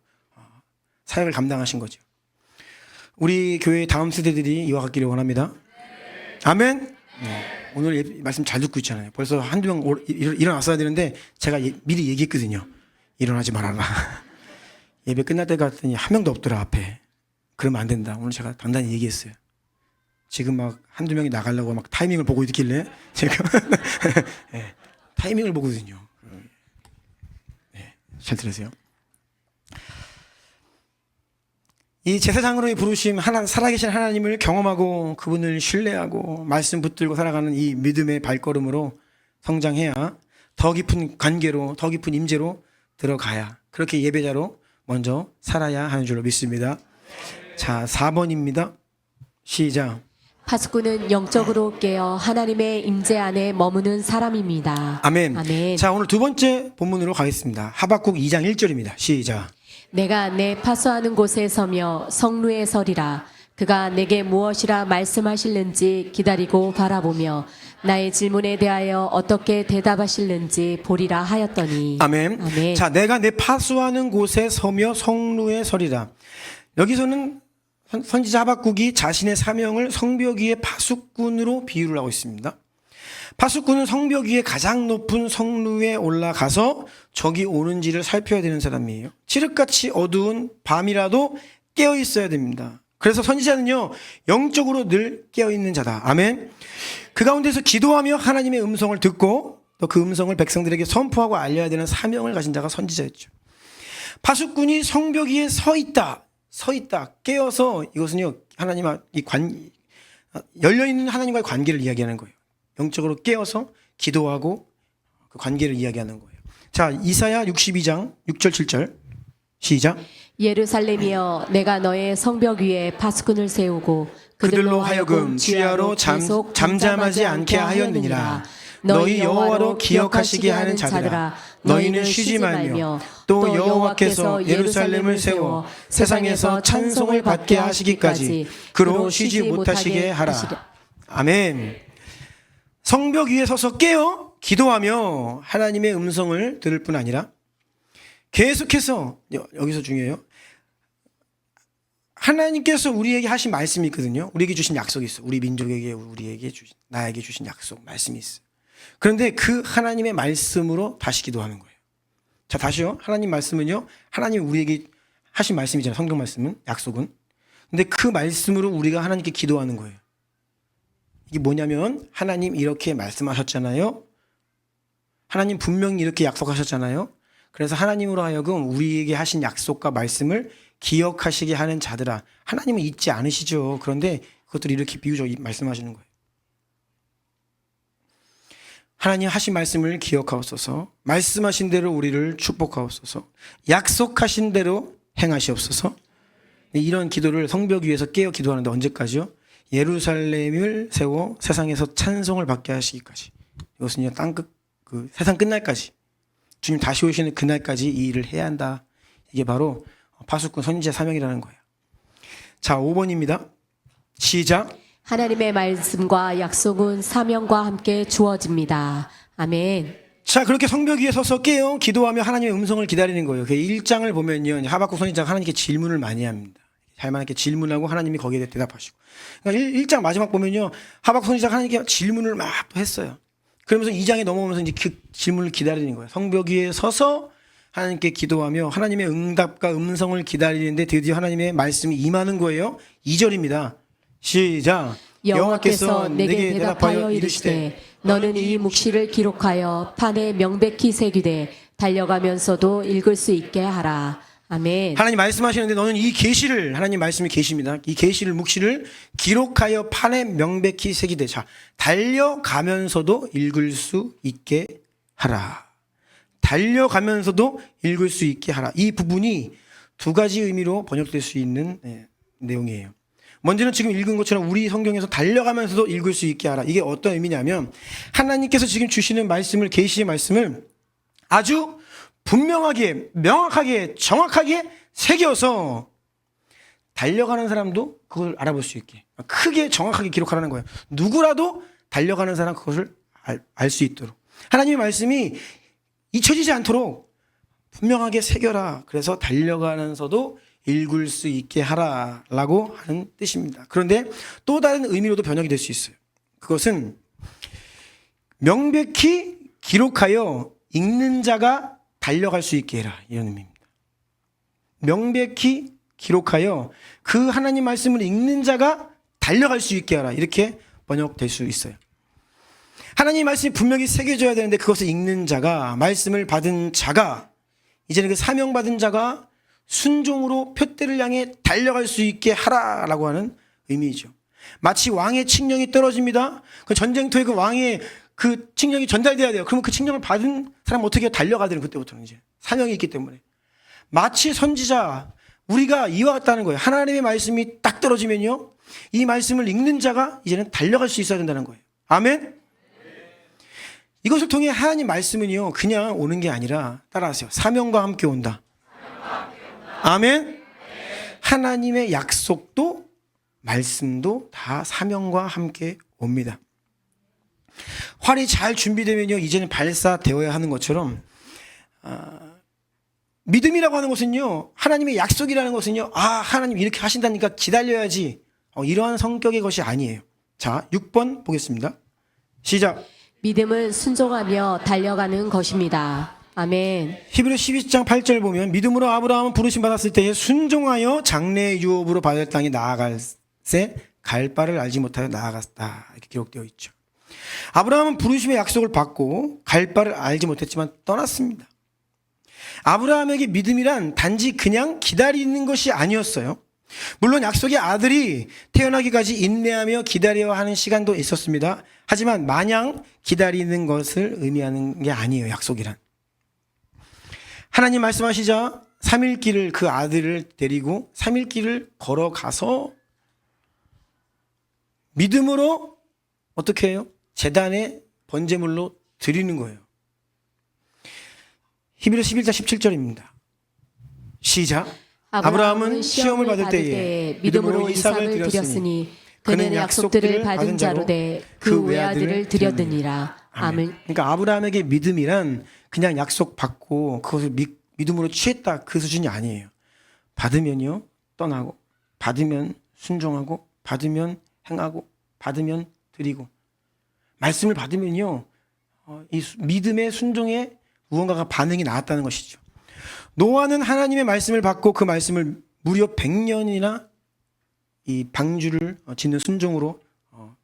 사역을 감당하신 거죠. 우리 교회 다음 세대들이 이와 같기를 원합니다. 아멘. 네. 오늘 말씀 잘 듣고 있잖아요. 벌써 한두 명 일어났어야 되는데 제가 미리 얘기했거든요. 일어나지 말아라. 예배 끝날 때 갔더니 한 명도 없더라 앞에. 그러면 안 된다. 오늘 제가 단단히 얘기했어요. 지금 막 한두 명이 나가려고 막 타이밍을 보고 있길래 제가 네, 타이밍을 보거든요. 네, 잘 들으세요. 이 제사장으로의 부르심, 살아계신 하나님을 경험하고 그분을 신뢰하고 말씀 붙들고 살아가는 이 믿음의 발걸음으로 성장해야 더 깊은 관계로, 더 깊은 임재로 들어가야 그렇게 예배자로 먼저 살아야 하는 줄로 믿습니다. 자, 4번입니다. 시작. 파수꾼은 영적으로 깨어 하나님의 임재 안에 머무는 사람입니다. 아멘. 아멘. 자, 오늘 두 번째 본문으로 가겠습니다. 하박국 2장 1절입니다. 시작. 내가 내 파수하는 곳에 서며 성루에 서리라. 그가 내게 무엇이라 말씀하실는지 기다리고 바라보며 나의 질문에 대하여 어떻게 대답하실는지 보리라 하였더니. 아멘. 아멘. 자, 내가 내 파수하는 곳에 서며 성루에 서리라. 여기서는 선지자 하박국이 자신의 사명을 성벽 위의 파수꾼으로 비유를 하고 있습니다. 파수꾼은 성벽 위에 가장 높은 성루에 올라가서 적이 오는지를 살펴야 되는 사람이에요. 칠흑같이 어두운 밤이라도 깨어 있어야 됩니다. 그래서 선지자는요, 영적으로 늘 깨어 있는 자다. 아멘. 그 가운데서 기도하며 하나님의 음성을 듣고 또 그 음성을 백성들에게 선포하고 알려야 되는 사명을 가진 자가 선지자였죠. 파수꾼이 성벽 위에 서 있다, 깨어서 이것은요, 열려있는 하나님과의 관계를 이야기하는 거예요. 영적으로 깨어서 기도하고 그 관계를 이야기하는 거예요. 자, 이사야 62장 6절 7절 시작. 예루살렘이여 내가 너의 성벽 위에 파수꾼을 세우고 그들로 하여금 주야로 잠잠하지 않게 하였느니라. 너희 여호와로 기억하시게 하는 자들아, 너희는 쉬지 말며 또 여호와께서 예루살렘을 세워 세상에서 찬송을 받게 하시기까지 그로 쉬지 못하시게 하라. 아멘. 성벽 위에 서서 깨어 기도하며 하나님의 음성을 들을 뿐 아니라 계속해서, 여기서 중요해요, 하나님께서 우리에게 하신 말씀이 있거든요. 우리에게 주신 약속이 있어. 우리 민족에게, 나에게 주신 약속, 말씀이 있어. 그런데 그 하나님의 말씀으로 다시 기도하는 거예요. 자, 다시요. 하나님 말씀은요, 하나님이 우리에게 하신 말씀이잖아요. 성경 말씀은, 약속은. 근데 그 말씀으로 우리가 하나님께 기도하는 거예요. 이게 뭐냐면, 하나님 이렇게 말씀하셨잖아요. 하나님 분명히 이렇게 약속하셨잖아요. 그래서 하나님으로 하여금 우리에게 하신 약속과 말씀을 기억하시게 하는 자들아. 하나님은 잊지 않으시죠. 그런데 그것들을 이렇게 비유적으로 말씀하시는 거예요. 하나님 하신 말씀을 기억하옵소서. 말씀하신 대로 우리를 축복하옵소서. 약속하신 대로 행하시옵소서. 이런 기도를 성벽 위에서 깨어 기도하는데 언제까지요? 예루살렘을 세워 세상에서 찬송을 받게 하시기까지. 이것은요, 세상 끝날까지, 주님 다시 오시는 그날까지 이 일을 해야 한다. 이게 바로 파수꾼 선지자 사명이라는 거예요. 자, 5번입니다. 시작. 하나님의 말씀과 약속은 사명과 함께 주어집니다. 아멘. 자, 그렇게 성벽 위에 서서 깨어 기도하며 하나님의 음성을 기다리는 거예요. 그 1장을 보면요, 하박국 선지자가 하나님께 질문을 많이 합니다. 하나님께 질문하고 하나님이 거기에 대해 대답하시고. 그러니까 1장 마지막 보면요, 하박국 선지자가 하나님께 질문을 막 했어요. 그러면서 2장에 넘어오면서 이제 그 질문을 기다리는 거예요. 성벽 위에 서서 하나님께 기도하며 하나님의 응답과 음성을 기다리는데 드디어 하나님의 말씀이 임하는 거예요. 2절입니다. 시작. 여호와께서 내게 대답하여 이르시되 너는 이 묵시를 기록하여 판에 명백히 새기되 달려가면서도 읽을 수 있게 하라. 아멘. 하나님 말씀하시는데 너는 이 계시를, 하나님 말씀이 계시입니다. 이 계시를, 묵시를 기록하여 판에 명백히 새기되, 자, 달려가면서도 읽을 수 있게 하라. 달려가면서도 읽을 수 있게 하라. 이 부분이 두 가지 의미로 번역될 수 있는 내용이에요. 먼저는 지금 읽은 것처럼 우리 성경에서 달려가면서도 읽을 수 있게 하라. 이게 어떤 의미냐면 하나님께서 지금 주시는 말씀을, 계시의 말씀을 아주 분명하게, 명확하게, 정확하게 새겨서 달려가는 사람도 그걸 알아볼 수 있게 크게 정확하게 기록하라는 거예요. 누구라도 달려가는 사람 그것을 알 수 있도록 하나님의 말씀이 잊혀지지 않도록 분명하게 새겨라. 그래서 달려가면서도 읽을 수 있게 하라라고 하는 뜻입니다. 그런데 또 다른 의미로도 번역이 될 수 있어요. 그것은 명백히 기록하여 읽는 자가 달려갈 수 있게 해라. 이런 의미입니다. 명백히 기록하여 그 하나님 말씀을 읽는 자가 달려갈 수 있게 하라. 이렇게 번역될 수 있어요. 하나님 말씀이 분명히 새겨져야 되는데 그것을 읽는 자가, 말씀을 받은 자가, 이제는 그 사명받은 자가 순종으로 표대를 향해 달려갈 수 있게 하라라고 하는 의미이죠. 마치 왕의 칙령이 떨어집니다. 그 전쟁터에 그 왕의 그 칙령이 전달돼야 돼요. 그러면 그 칙령을 받은 사람 어떻게 달려가야 되는, 그때부터는 이제 사명이 있기 때문에. 마치 선지자, 우리가 이와 같다는 거예요. 하나님의 말씀이 딱 떨어지면요, 이 말씀을 읽는 자가 이제는 달려갈 수 있어야 된다는 거예요. 아멘? 이것을 통해 하나님 말씀은요, 그냥 오는 게 아니라, 따라하세요, 사명과 함께 온다. 아멘? 하나님의 약속도 말씀도 다 사명과 함께 옵니다. 활이 잘 준비되면요, 이제는 발사되어야 하는 것처럼 믿음이라고 하는 것은요, 하나님의 약속이라는 것은요, 하나님 이렇게 하신다니까 기다려야지, 이러한 성격의 것이 아니에요. 자, 6번 보겠습니다. 시작. 믿음은 순종하며 달려가는 것입니다. 아멘. 히브리 12장 8절 보면 믿음으로 아브라함은 부르심 받았을 때에 순종하여 장래의 유업으로 받을 땅에 나아갈새 갈 바를 알지 못하여 나아갔다. 이렇게 기록되어 있죠. 아브라함은 부르심의 약속을 받고 갈 바를 알지 못했지만 떠났습니다. 아브라함에게 믿음이란 단지 그냥 기다리는 것이 아니었어요. 물론 약속의 아들이 태어나기까지 인내하며 기다려야 하는 시간도 있었습니다. 하지만 마냥 기다리는 것을 의미하는 게 아니에요. 약속이란. 하나님 말씀하시자 3일 길을, 그 아들을 데리고 3일 길을 걸어가서 믿음으로 어떻게 해요? 제단에 번제물로 드리는 거예요. 히브리서 11장 17절입니다. 시작. 아브라함은 시험을 받을 때에 믿음으로 이삭을 드렸으니 그는 약속들을 받은 자로 돼 그 외아들을 드렸느니라. 아멘. 그러니까 아브라함에게 믿음이란 그냥 약속 받고 그것을 믿음으로 취했다, 그 수준이 아니에요. 받으면요 떠나고, 받으면 순종하고, 받으면 행하고, 받으면 드리고, 말씀을 받으면요 이 믿음의 순종에 무언가가 반응이 나왔다는 것이죠. 노아는 하나님의 말씀을 받고 그 말씀을 무려 100년이나 이 방주를 짓는 순종으로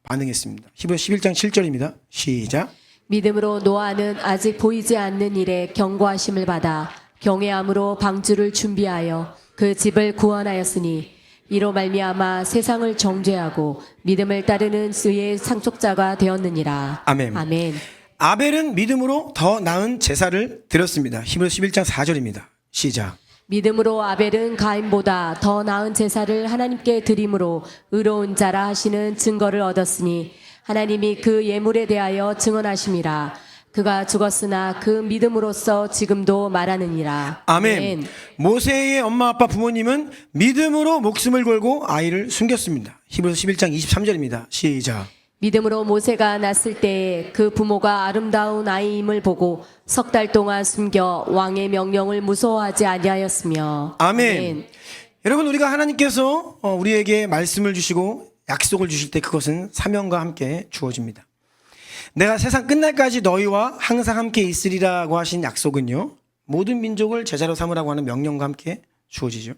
반응했습니다. 히브리서 11장 7절입니다. 시작. 믿음으로 노아는 아직 보이지 않는 일에 경고하심을 받아 경외함으로 방주를 준비하여 그 집을 구원하였으니 이로 말미암아 세상을 정죄하고 믿음을 따르는 의의 상속자가 되었느니라. 아멘. 아멘. 아벨은 믿음으로 더 나은 제사를 드렸습니다. 히브리서 11장 4절입니다. 시작. 믿음으로 아벨은 가인보다 더 나은 제사를 하나님께 드림으로 의로운 자라 하시는 증거를 얻었으니 하나님이 그 예물에 대하여 증언하심이라. 그가 죽었으나 그 믿음으로써 지금도 말하느니라. 아멘. 모세의 엄마 아빠 부모님은 믿음으로 목숨을 걸고 아이를 숨겼습니다. 히브리서 11장 23절입니다. 시작. 믿음으로 모세가 낳았을 때에 그 부모가 아름다운 아이임을 보고 석 달 동안 숨겨 왕의 명령을 무서워하지 아니하였으며. 아멘. 여러분, 우리가 하나님께서 우리에게 말씀을 주시고 약속을 주실 때 그것은 사명과 함께 주어집니다. 내가 세상 끝날까지 너희와 항상 함께 있으리라고 하신 약속은요, 모든 민족을 제자로 삼으라고 하는 명령과 함께 주어지죠.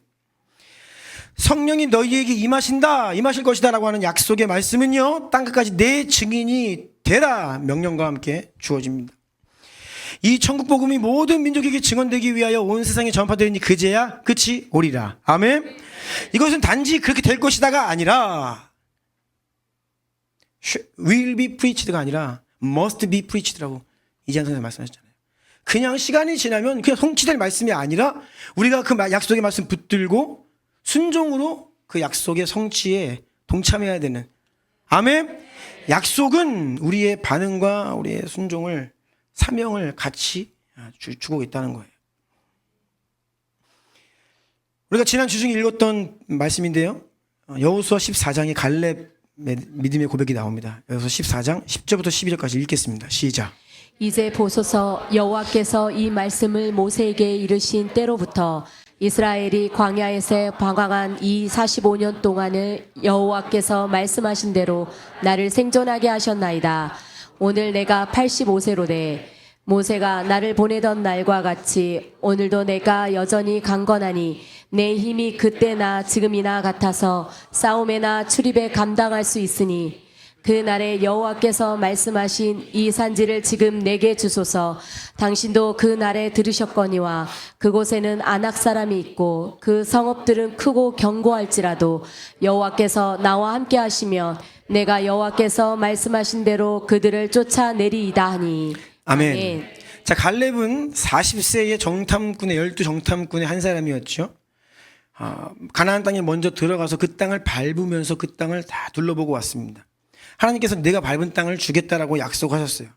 성령이 너희에게 임하실 것이다 라고 하는 약속의 말씀은요, 땅끝까지 내 증인이 되라 명령과 함께 주어집니다. 이 천국 복음이 모든 민족에게 증언되기 위하여 온 세상에 전파되니 그제야 끝이 오리라. 아멘. 이것은 단지 그렇게 될 것이다가 아니라 will be preached가 아니라 must be preached라고 이재한 선생님 말씀하셨잖아요. 그냥 시간이 지나면 그냥 성취될 말씀이 아니라 우리가 그 약속의 말씀 붙들고 순종으로 그 약속의 성취에 동참해야 되는. 아멘. 약속은 우리의 반응과 우리의 순종을, 사명을 같이 주고 있다는 거예요. 우리가 지난 주중에 읽었던 말씀인데요, 여호수아 14장에 갈렙의 믿음의 고백이 나옵니다. 여호수아 14장 10절부터 12절까지 읽겠습니다. 시작. 이제 보소서, 여호와께서 이 말씀을 모세에게 이르신 때로부터 이스라엘이 광야에서 방황한 이 45년 동안을 여호와께서 말씀하신 대로 나를 생존하게 하셨나이다. 오늘 내가 85세로되 모세가 나를 보내던 날과 같이 오늘도 내가 여전히 강건하니 내 힘이 그때나 지금이나 같아서 싸움에나 출입에 감당할 수 있으니 그 날에 여호와께서 말씀하신 이 산지를 지금 내게 주소서. 당신도 그 날에 들으셨거니와 그곳에는 아낙 사람이 있고 그 성읍들은 크고 견고할지라도 여호와께서 나와 함께 하시면 내가 여호와께서 말씀하신 대로 그들을 쫓아내리이다 하니. 아멘. 자, 갈렙은 40세의 정탐꾼의 12정탐꾼의 한 사람이었죠. 가나안 땅에 먼저 들어가서 그 땅을 밟으면서 그 땅을 다 둘러보고 왔습니다. 하나님께서 내가 밟은 땅을 주겠다라고 약속하셨어요.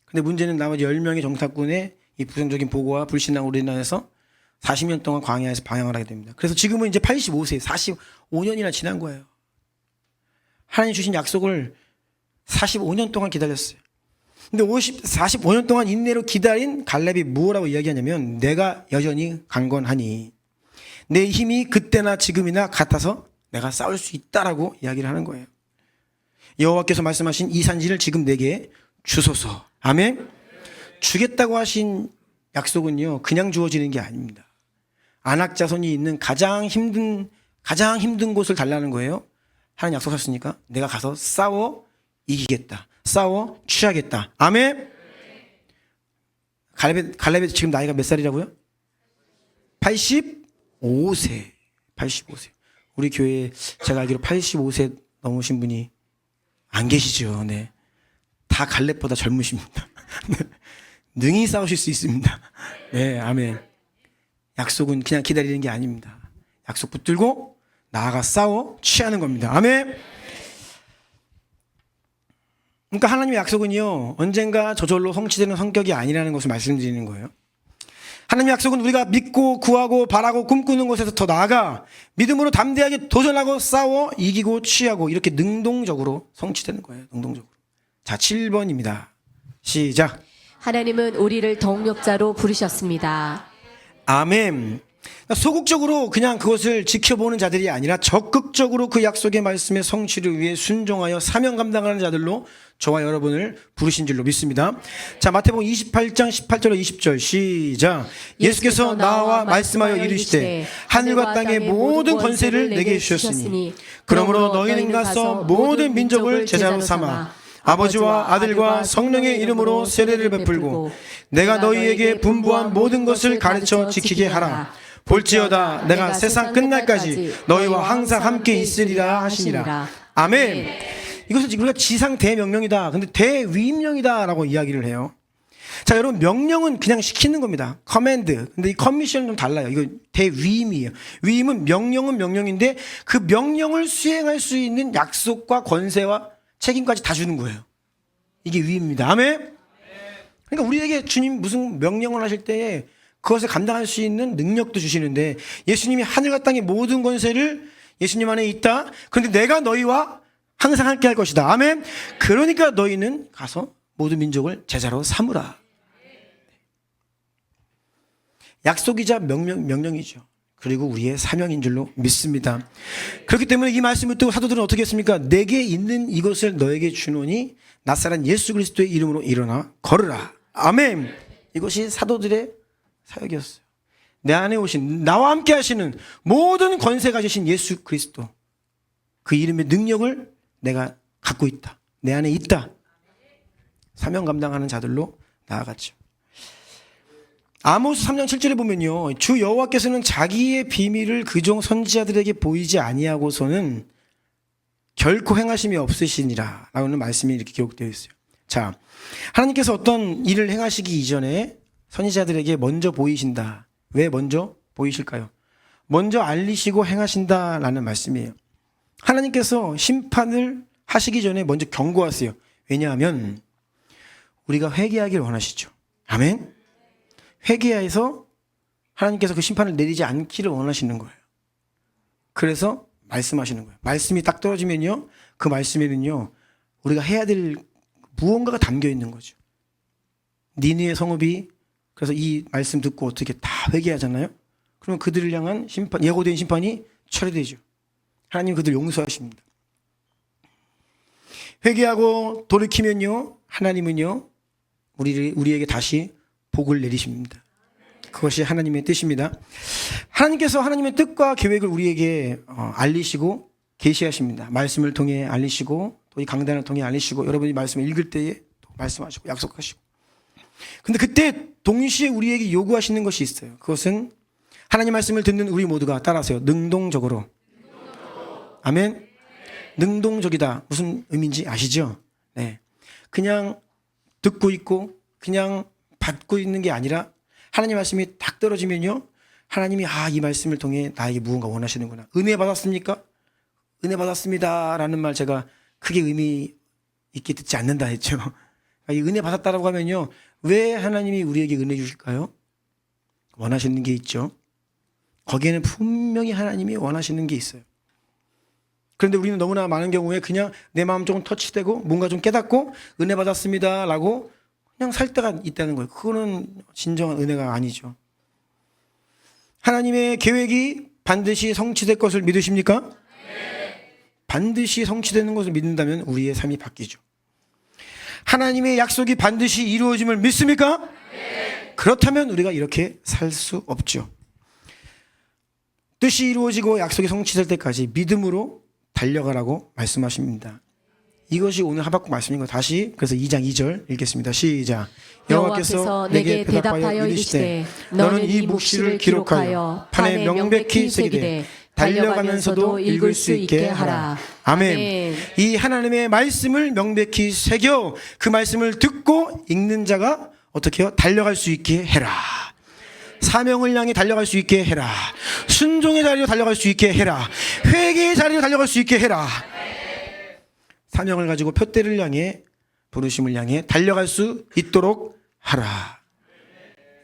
근데 문제는 나머지 10명의 정탐꾼의 이 부정적인 보고와 불신앙으로 인해서 40년 동안 광야에서 방황을 하게 됩니다. 그래서 지금은 이제 85세, 45년이나 지난 거예요. 하나님 주신 약속을 45년 동안 기다렸어요. 근데 45년 동안 인내로 기다린 갈렙이 뭐라고 이야기하냐면, 내가 여전히 강건하니 내 힘이 그때나 지금이나 같아서 내가 싸울 수 있다라고 이야기를 하는 거예요. 여호와께서 말씀하신 이 산지를 지금 내게 주소서. 아멘. 주겠다고 하신 약속은요, 그냥 주어지는 게 아닙니다. 아낙 자손이 있는 가장 힘든 곳을 달라는 거예요. 하나님 약속하셨으니까 내가 가서 싸워 이기겠다. 싸워 취하겠다. 아멘. 갈렙의 지금 나이가 몇 살이라고요? 85세. 우리 교회에 제가 알기로 85세 넘으신 분이 안 계시죠. 네. 다 갈렙보다 젊으십니다. 능히 싸우실 수 있습니다. 네, 아멘. 약속은 그냥 기다리는 게 아닙니다. 약속 붙들고 나아가 싸워 취하는 겁니다. 아멘. 그러니까 하나님의 약속은요, 언젠가 저절로 성취되는 성격이 아니라는 것을 말씀드리는 거예요. 하나님의 약속은 우리가 믿고 구하고 바라고 꿈꾸는 곳에서 더 나아가 믿음으로 담대하게 도전하고 싸워 이기고 취하고 이렇게 능동적으로 성취되는 거예요. 능동적으로. 자, 7번입니다. 시작. 하나님은 우리를 동력자로 부르셨습니다. 아멘. 소극적으로 그냥 그것을 지켜보는 자들이 아니라 적극적으로 그 약속의 말씀의 성취를 위해 순종하여 사명 감당하는 자들로 저와 여러분을 부르신 줄로 믿습니다. 자, 마태복음 28장 18절로 20절 시작. 예수께서 나와 말씀하여 이르시되 하늘과 땅의 모든 권세를 내게 주셨으니 그러므로 너희는 가서 모든 민족을 제자로 삼아 아버지와 아들과 성령의 이름으로 세례를 베풀고 내가 너희에게 분부한 모든 것을 가르쳐 지키게 하라. 볼지어다 내가 세상 끝날까지 너희와 항상 함께 있으리라 하시니라. 아멘. 이것은 우리가 지상 대명령이다, 근데 대위임령이다 라고 이야기를 해요. 자, 여러분, 명령은 그냥 시키는 겁니다. 커맨드. 근데 이 커미션은 좀 달라요. 이거 대위임이에요. 위임은 명령은 명령인데 그 명령을 수행할 수 있는 약속과 권세와 책임까지 다 주는 거예요. 이게 위임입니다. 아멘. 그러니까 우리에게 주님 무슨 명령을 하실 때에 그것을 감당할 수 있는 능력도 주시는데, 예수님이 하늘과 땅의 모든 권세를 예수님 안에 있다. 그런데 내가 너희와 항상 함께 할 것이다. 아멘. 그러니까 너희는 가서 모든 민족을 제자로 삼으라. 약속이자 명령이죠. 그리고 우리의 사명인 줄로 믿습니다. 그렇기 때문에 이 말씀을 듣고 사도들은 어떻게 했습니까? 내게 있는 이것을 너에게 주노니 낫사렛 예수 그리스도의 이름으로 일어나 걸으라. 아멘. 이것이 사도들의 사역이었어요. 내 안에 오신, 나와 함께 하시는 모든 권세 가지신 예수 그리스도, 그 이름의 능력을 내가 갖고 있다. 내 안에 있다. 사명 감당하는 자들로 나아갔죠. 아모스 3장 7절에 보면요, 주 여호와께서는 자기의 비밀을 그종 선지자들에게 보이지 아니하고서는 결코 행하심이 없으시니라 라는 말씀이 이렇게 기록되어 있어요. 자, 하나님께서 어떤 일을 행하시기 이전에 선지자들에게 먼저 보이신다. 왜 먼저 보이실까요? 먼저 알리시고 행하신다라는 말씀이에요. 하나님께서 심판을 하시기 전에 먼저 경고하세요. 왜냐하면 우리가 회개하길 원하시죠. 아멘. 회개해서 하나님께서 그 심판을 내리지 않기를 원하시는 거예요. 그래서 말씀하시는 거예요. 말씀이 딱 떨어지면요, 그 말씀에는요 우리가 해야 될 무언가가 담겨 있는 거죠. 니느의 성읍이 그래서 이 말씀 듣고 어떻게 다 회개하잖아요. 그러면 그들을 향한 심판, 예고된 심판이 철회되죠. 하나님 그들 용서하십니다. 회개하고 돌이키면요 하나님은요 우리에게 다시 복을 내리십니다. 그것이 하나님의 뜻입니다. 하나님께서 하나님의 뜻과 계획을 우리에게 알리시고 계시하십니다. 말씀을 통해 알리시고 또 이 강단을 통해 알리시고 여러분이 말씀을 읽을 때에 또 말씀하시고 약속하시고. 근데 그때 동시에 우리에게 요구하시는 것이 있어요. 그것은 하나님 말씀을 듣는 우리 모두가 따라하세요. 능동적으로. 아멘. 능동적이다. 무슨 의미인지 아시죠? 네. 그냥 듣고 있고 그냥 받고 있는 게 아니라 하나님 말씀이 딱 떨어지면요 하나님이 이 말씀을 통해 나에게 무언가 원하시는구나. 은혜 받았습니까? 은혜 받았습니다 라는 말 제가 크게 의미 있게 듣지 않는다 했죠. 이 은혜 받았다라고 하면요 왜 하나님이 우리에게 은혜 주실까요? 원하시는 게 있죠. 거기에는 분명히 하나님이 원하시는 게 있어요. 그런데 우리는 너무나 많은 경우에 그냥 내 마음 조금 터치되고 뭔가 좀 깨닫고 은혜 받았습니다 라고 그냥 살 때가 있다는 거예요. 그거는 진정한 은혜가 아니죠. 하나님의 계획이 반드시 성취될 것을 믿으십니까? 네. 반드시 성취되는 것을 믿는다면 우리의 삶이 바뀌죠. 하나님의 약속이 반드시 이루어짐을 믿습니까? 네. 그렇다면 우리가 이렇게 살 수 없죠. 뜻이 이루어지고 약속이 성취될 때까지 믿음으로 달려가라고 말씀하십니다. 이것이 오늘 하박국 말씀인 거 다시 그래서 2장 2절 읽겠습니다. 시작. 여호와께서 내게 대답하여 이르시되 너는 이 묵시를 기록하여 판에 명백히 새기되 달려가면서도 읽을 수 있게 하라. 아멘. 이 하나님의 말씀을 명백히 새겨 그 말씀을 듣고 읽는 자가 어떻게 해요? 달려갈 수 있게 해라. 사명을 향해 달려갈 수 있게 해라. 순종의 자리로 달려갈 수 있게 해라. 회개의 자리로 달려갈 수 있게 해라. 사명을 가지고 표대를 향해 부르심을 향해 달려갈 수 있도록 하라.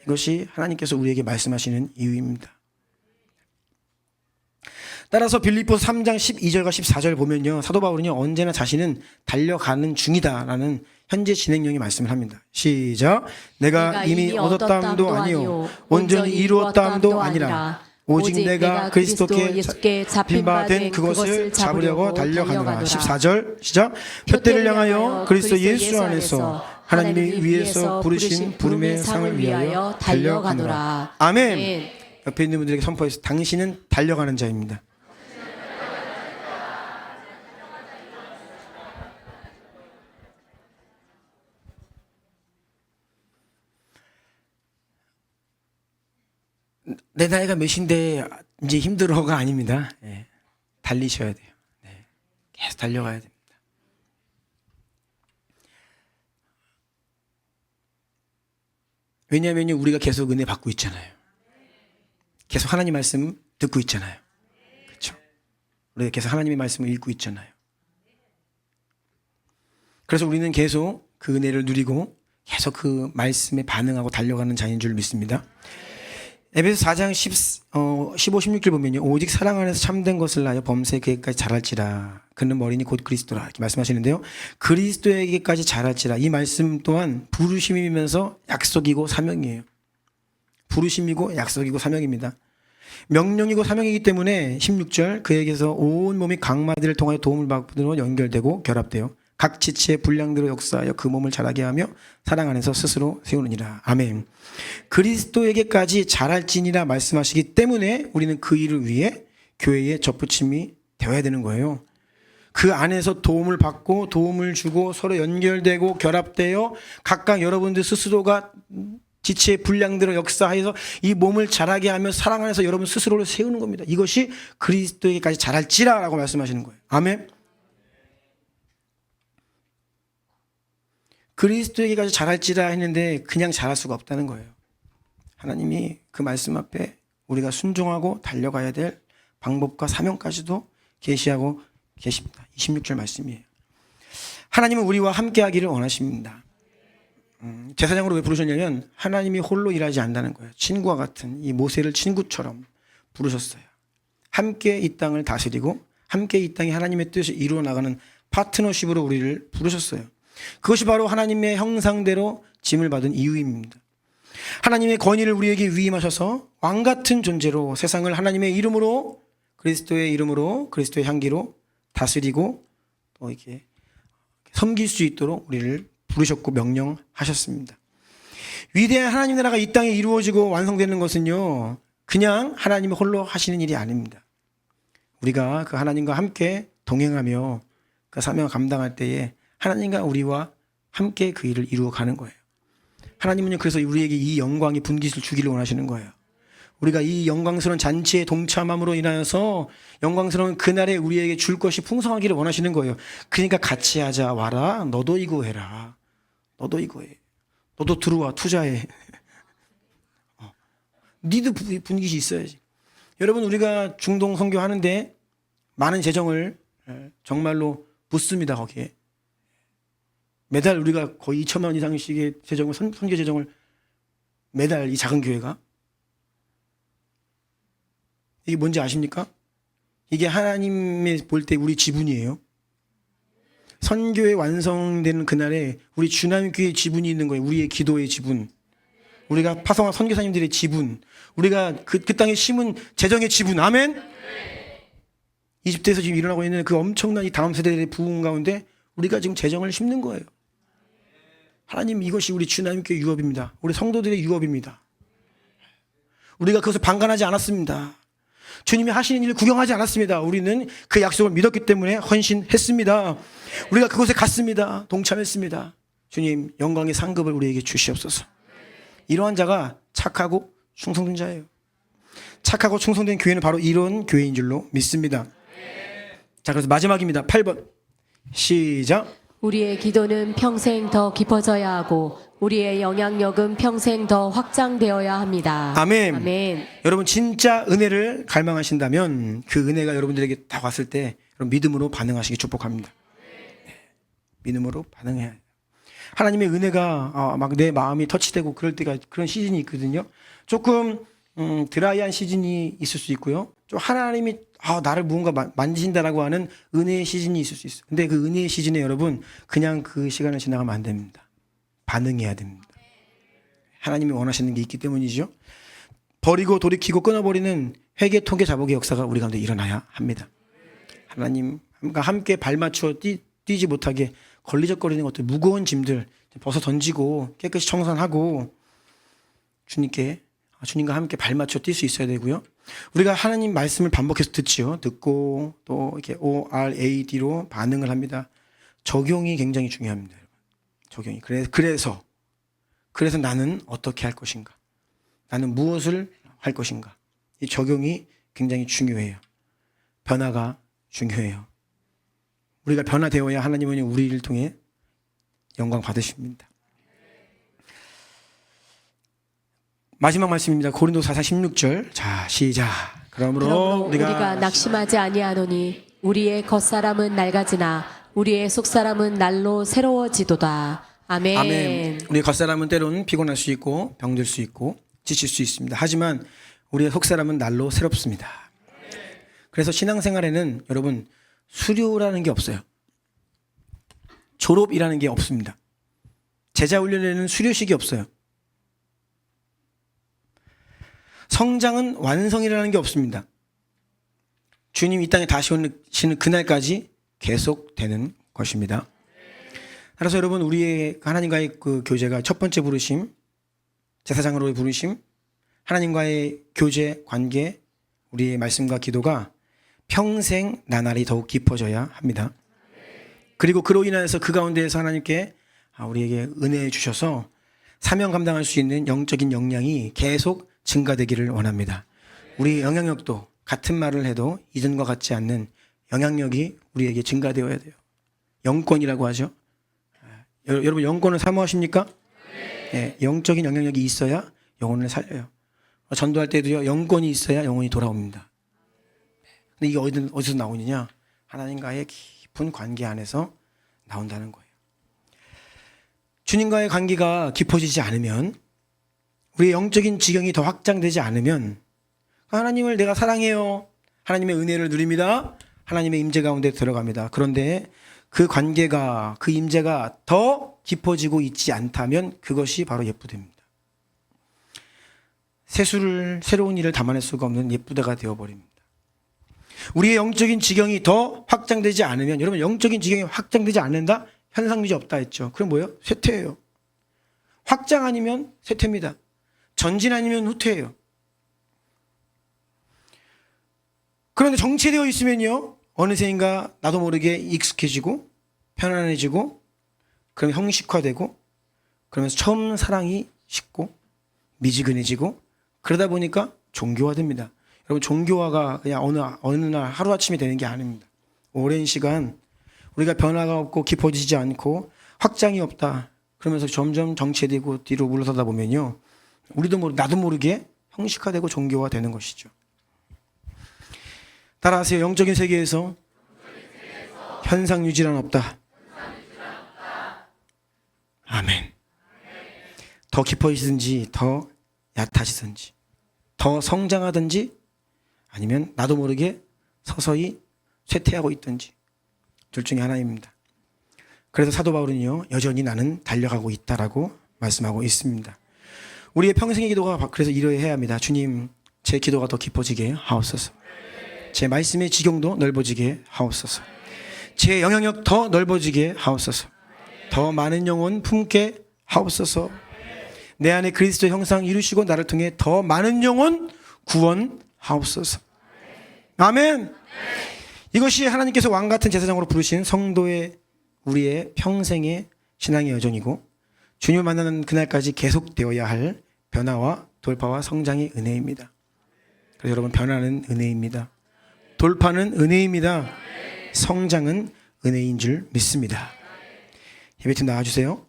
이것이 하나님께서 우리에게 말씀하시는 이유입니다. 따라서 빌립보서 3장 12절과 14절 보면요 사도 바울은요 언제나 자신은 달려가는 중이다라는 현재 진행형의 말씀을 합니다. 시작. 내가 이미 얻었다함도 아니요 온전히 이루었다함도 아니라 오직 내가 그리스도께 잡힌 바 된 그것을 잡으려고 달려가노라. 14절 시작. 표대를 향하여 그리스도 예수 안에서 하나님이 위에서 부르신 부름의 상을 위하여 달려가노라. 아멘. 옆에 있는 분들에게 선포해서 당신은 달려가는 자입니다. 내 나이가 몇인데 이제 힘들어가 아닙니다. 네. 달리셔야 돼요. 네. 계속 달려가야 됩니다. 왜냐하면 우리가 계속 은혜 받고 있잖아요. 계속 하나님 말씀 듣고 있잖아요. 그렇죠? 우리가 계속 하나님의 말씀을 읽고 있잖아요. 그래서 우리는 계속 그 은혜를 누리고 계속 그 말씀에 반응하고 달려가는 자인 줄 믿습니다. 에베소 4장 15, 16절 보면요. 오직 사랑 안에서 참된 것을 하여 범사에 그에게까지 자랄지라. 그는 머리니 곧 그리스도라. 이렇게 말씀하시는데요. 그리스도에게까지 자랄지라. 이 말씀 또한 부르심이면서 약속이고 사명이에요. 부르심이고 약속이고 사명입니다. 명령이고 사명이기 때문에 16절 그에게서 온 몸이 각마디를 통하여 도움을 받으로 연결되고 결합되어 각 지체의 분량대로 역사하여 그 몸을 자라게 하며 사랑 안에서 스스로 세우느니라. 아멘. 그리스도에게까지 자랄지니라 말씀하시기 때문에 우리는 그 일을 위해 교회의 접붙임이 되어야 되는 거예요. 그 안에서 도움을 받고 도움을 주고 서로 연결되고 결합되어 각각 여러분들 스스로가 지체의 분량대로 역사해서 이 몸을 자라게 하며 사랑 안에서 여러분 스스로를 세우는 겁니다. 이것이 그리스도에게까지 자랄지라라고 말씀하시는 거예요. 아멘. 그리스도에게까지 자랄지라 했는데 그냥 자랄 수가 없다는 거예요. 하나님이 그 말씀 앞에 우리가 순종하고 달려가야 될 방법과 사명까지도 계시하고 계십니다. 26절 말씀이에요. 하나님은 우리와 함께 하기를 원하십니다. 제사장으로 왜 부르셨냐면 하나님이 홀로 일하지 않는다는 거예요. 친구와 같은 이 모세를 친구처럼 부르셨어요. 함께 이 땅을 다스리고 함께 이 땅에 하나님의 뜻을 이루어 나가는 파트너십으로 우리를 부르셨어요. 그것이 바로 하나님의 형상대로 짐을 받은 이유입니다. 하나님의 권위를 우리에게 위임하셔서 왕 같은 존재로 세상을 하나님의 이름으로 그리스도의 이름으로 그리스도의 향기로 다스리고 또 이렇게 섬길 수 있도록 우리를 부르셨고 명령하셨습니다. 위대한 하나님 나라가 이 땅에 이루어지고 완성되는 것은요, 그냥 하나님이 홀로 하시는 일이 아닙니다. 우리가 그 하나님과 함께 동행하며 그 사명을 감당할 때에 하나님과 우리와 함께 그 일을 이루어가는 거예요. 하나님은요, 그래서 우리에게 이 영광의 분깃을 주기를 원하시는 거예요. 우리가 이 영광스러운 잔치에 동참함으로 인하여서 영광스러운 그날에 우리에게 줄 것이 풍성하기를 원하시는 거예요. 그러니까 같이 하자, 와라, 너도 이거 해라. 너도 이거 해. 너도 들어와, 투자해. 니도 분깃이 있어야지. 여러분, 우리가 중동 선교하는데 많은 재정을 정말로 붓습니다, 거기에. 매달 우리가 거의 2천만 원 이상씩의 재정을, 선교 재정을 매달 이 작은 교회가. 이게 뭔지 아십니까? 이게 하나님의 볼 때 우리 지분이에요. 선교의 완성되는 그날에 우리 주남교회의 지분이 있는 거예요. 우리의 기도의 지분. 우리가 파송한 선교사님들의 지분. 우리가 그 땅에 심은 재정의 지분. 아멘? 이집트에서 지금 일어나고 있는 그 엄청난 이 다음 세대의 부흥 가운데 우리가 지금 재정을 심는 거예요. 하나님, 이것이 우리 주남교회 유업입니다. 우리 성도들의 유업입니다. 우리가 그것을 방관하지 않았습니다. 주님이 하시는 일을 구경하지 않았습니다. 우리는 그 약속을 믿었기 때문에 헌신했습니다. 우리가 그곳에 갔습니다. 동참했습니다. 주님, 영광의 상급을 우리에게 주시옵소서. 이러한 자가 착하고 충성된 자예요. 착하고 충성된 교회는 바로 이런 교회인 줄로 믿습니다. 자, 그래서 마지막입니다. 8번 시작. 우리의 기도는 평생 더 깊어져야 하고 우리의 영향력은 평생 더 확장되어야 합니다. 아멘. 아멘. 여러분, 진짜 은혜를 갈망하신다면 그 은혜가 여러분들에게 다 왔을 때 여러분 믿음으로 반응하시기 축복합니다. 믿음으로 반응해야 해요. 하나님의 은혜가 막 내 마음이 터치되고 그럴 때가 그런 시즌이 있거든요. 조금 드라이한 시즌이 있을 수 있고요. 좀 하나님이 나를 무언가 만지신다라고 하는 은혜의 시즌이 있을 수 있어요. 근데 그 은혜의 시즌에 여러분 그냥 그 시간을 지나가면 안 됩니다. 반응해야 됩니다. 하나님이 원하시는 게 있기 때문이죠. 버리고 돌이키고 끊어버리는 회개 통계 자복의 역사가 우리 가운데 일어나야 합니다. 하나님과 함께 발맞춰 뛰지 못하게 걸리적거리는 것들, 무거운 짐들 벗어 던지고 깨끗이 청산하고 주님과 함께 발맞춰 뛸 수 있어야 되고요. 우리가 하나님 말씀을 반복해서 듣지요. 듣고 또 이렇게 ORAD로 반응을 합니다. 적용이 굉장히 중요합니다. 적용이. 그래서 나는 어떻게 할 것인가? 나는 무엇을 할 것인가? 이 적용이 굉장히 중요해요. 변화가 중요해요. 우리가 변화되어야 하나님은 우리를 통해 영광 받으십니다. 마지막 말씀입니다. 고린도서 4장 16절. 자, 시작. 그러므로 우리가 낙심하지 아니하노니 우리의 겉사람은 낡아지나 우리의 속사람은 날로 새로워지도다. 아멘. 아멘. 우리의 겉사람은 때로는 피곤할 수 있고 병들 수 있고 지칠 수 있습니다. 하지만 우리의 속사람은 날로 새롭습니다. 그래서 신앙생활에는 여러분 수료라는 게 없어요. 졸업이라는 게 없습니다. 제자 훈련에는 수료식이 없어요. 성장은 완성이라는 게 없습니다. 주님 이 땅에 다시 오시는 그날까지 계속되는 것입니다. 따라서 여러분, 우리의 하나님과의 그 교제가 첫 번째 부르심, 제사장으로의 부르심, 하나님과의 교제, 관계, 우리의 말씀과 기도가 평생 나날이 더욱 깊어져야 합니다. 그리고 그로 인하여서 그 가운데에서 하나님께 우리에게 은혜 주셔서 사명 감당할 수 있는 영적인 역량이 계속 증가되기를 원합니다. 우리 영향력도 같은 말을 해도 이전과 같지 않는 영향력이 우리에게 증가되어야 돼요. 영권이라고 하죠. 여러분, 영권을 사모하십니까? 네, 영적인 영향력이 있어야 영혼을 살려요. 전도할 때도요, 영권이 있어야 영혼이 돌아옵니다. 근데 이게 어디서 나오느냐? 하나님과의 깊은 관계 안에서 나온다는 거예요. 주님과의 관계가 깊어지지 않으면, 우리의 영적인 지경이 더 확장되지 않으면, 하나님을 내가 사랑해요, 하나님의 은혜를 누립니다, 하나님의 임재 가운데 들어갑니다. 그런데 그 관계가, 그 임재가 더 깊어지고 있지 않다면 그것이 바로 예쁘됩니다. 새로운 일을 담아낼 수가 없는 예쁘다가 되어버립니다. 우리의 영적인 지경이 더 확장되지 않으면, 여러분, 영적인 지경이 확장되지 않는다? 현상유지 없다 했죠. 그럼 뭐예요? 쇠퇴예요. 확장 아니면 쇠퇴입니다. 전진 아니면 후퇴예요. 그런데 정체되어 있으면요, 어느새인가 나도 모르게 익숙해지고 편안해지고, 그러면 형식화되고, 그러면서 처음 사랑이 식고 미지근해지고, 그러다 보니까 종교화됩니다. 여러분, 종교화가 그냥 어느 날 하루아침에 되는 게 아닙니다. 오랜 시간 우리가 변화가 없고 깊어지지 않고 확장이 없다, 그러면서 점점 정체되고 뒤로 물러서다 보면요, 나도 모르게 형식화되고 종교화되는 것이죠. 따라하세요. 영적인 세계에서 현상 유지란 없다. 아멘. 더 깊어지든지 더 얕아지든지, 더 성장하든지, 아니면 나도 모르게 서서히 쇠퇴하고 있든지, 둘 중에 하나입니다. 그래서 사도 바울은요, 여전히 나는 달려가고 있다라고 말씀하고 있습니다. 우리의 평생의 기도가 그래서 이러해야 합니다. 주님, 제 기도가 더 깊어지게 하옵소서. 제 말씀의 지경도 넓어지게 하옵소서. 제 영향력 더 넓어지게 하옵소서. 더 많은 영혼 품게 하옵소서. 내 안에 그리스도의 형상 이루시고 나를 통해 더 많은 영혼 구원하옵소서. 아멘. 이것이 하나님께서 왕같은 제사장으로 부르신 성도의, 우리의 평생의 신앙의 여정이고, 주님을 만나는 그날까지 계속되어야 할 변화와 돌파와 성장의 은혜입니다. 그래서 여러분, 변화는 은혜입니다. 돌파는 은혜입니다. 성장은 은혜인 줄 믿습니다. 예배팀 나와주세요.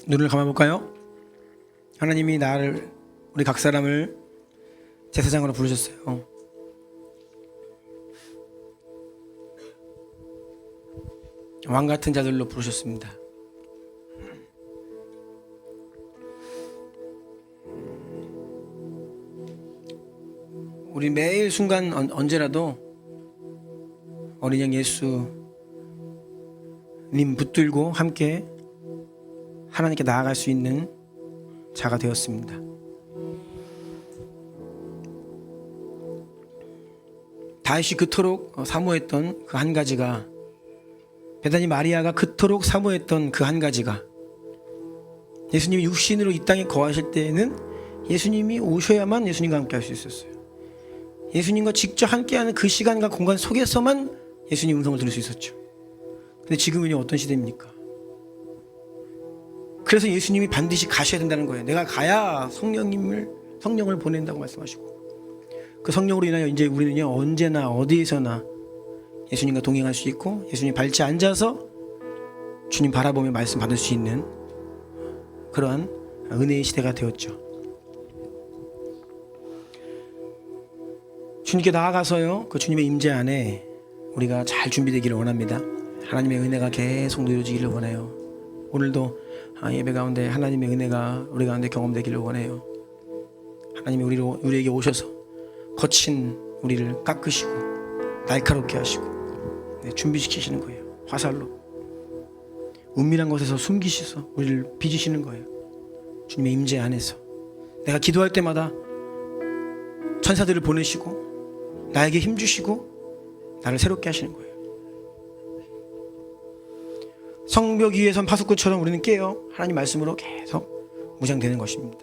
눈을 감아볼까요? 하나님이 우리 각 사람을 제사장으로 부르셨어요. 왕 같은 자들로 부르셨습니다. 우리 매일 순간 언제라도 어린 양 예수님 붙들고 함께 하나님께 나아갈 수 있는 자가 되었습니다. 다윗이 그토록 사모했던 그 한 가지가, 베다니 마리아가 그토록 사모했던 그 한 가지가, 예수님이 육신으로 이 땅에 거하실 때에는 예수님이 오셔야만 예수님과 함께 할 수 있었어요. 예수님과 직접 함께하는 그 시간과 공간 속에서만 예수님 음성을 들을 수 있었죠. 근데 지금은 어떤 시대입니까? 그래서 예수님이 반드시 가셔야 된다는 거예요. 내가 가야 성령을 보낸다고 말씀하시고, 그 성령으로 인하여 이제 우리는요, 언제나 어디에서나 예수님과 동행할 수 있고, 예수님 발치 앉아서 주님 바라보며 말씀 받을 수 있는 그러한 은혜의 시대가 되었죠. 주님께 나아가서요, 그 주님의 임재 안에 우리가 잘 준비되기를 원합니다. 하나님의 은혜가 계속 누려지기를 원해요. 오늘도 예배 가운데 하나님의 은혜가 우리 가운데 경험되기를 원해요. 하나님이 우리에게 오셔서 거친 우리를 깎으시고 날카롭게 하시고, 준비시키시는 거예요. 화살로 은밀한 곳에서 숨기셔서 우리를 빚으시는 거예요. 주님의 임재 안에서 내가 기도할 때마다 천사들을 보내시고 나에게 힘주시고 나를 새롭게 하시는 거예요. 성벽 위에 선 파수꾼처럼 우리는 깨어 하나님 말씀으로 계속 무장되는 것입니다.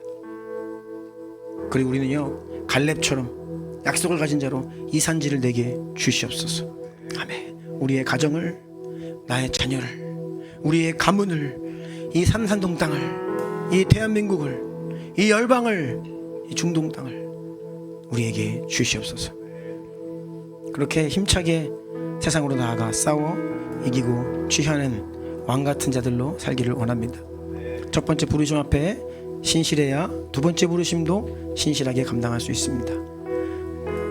그리고 우리는요, 갈렙처럼 약속을 가진 자로 이 산지를 내게 주시옵소서. 아멘. 우리의 가정을, 나의 자녀를, 우리의 가문을, 이 산산동 땅을, 이 대한민국을, 이 열방을 이 중동 땅을 우리에게 주시옵소서. 그렇게 힘차게 세상으로 나아가 싸워 이기고 취하는 왕 같은 자들로 살기를 원합니다. 첫 번째 부르심 앞에 신실해야 두 번째 부르심도 신실하게 감당할 수 있습니다.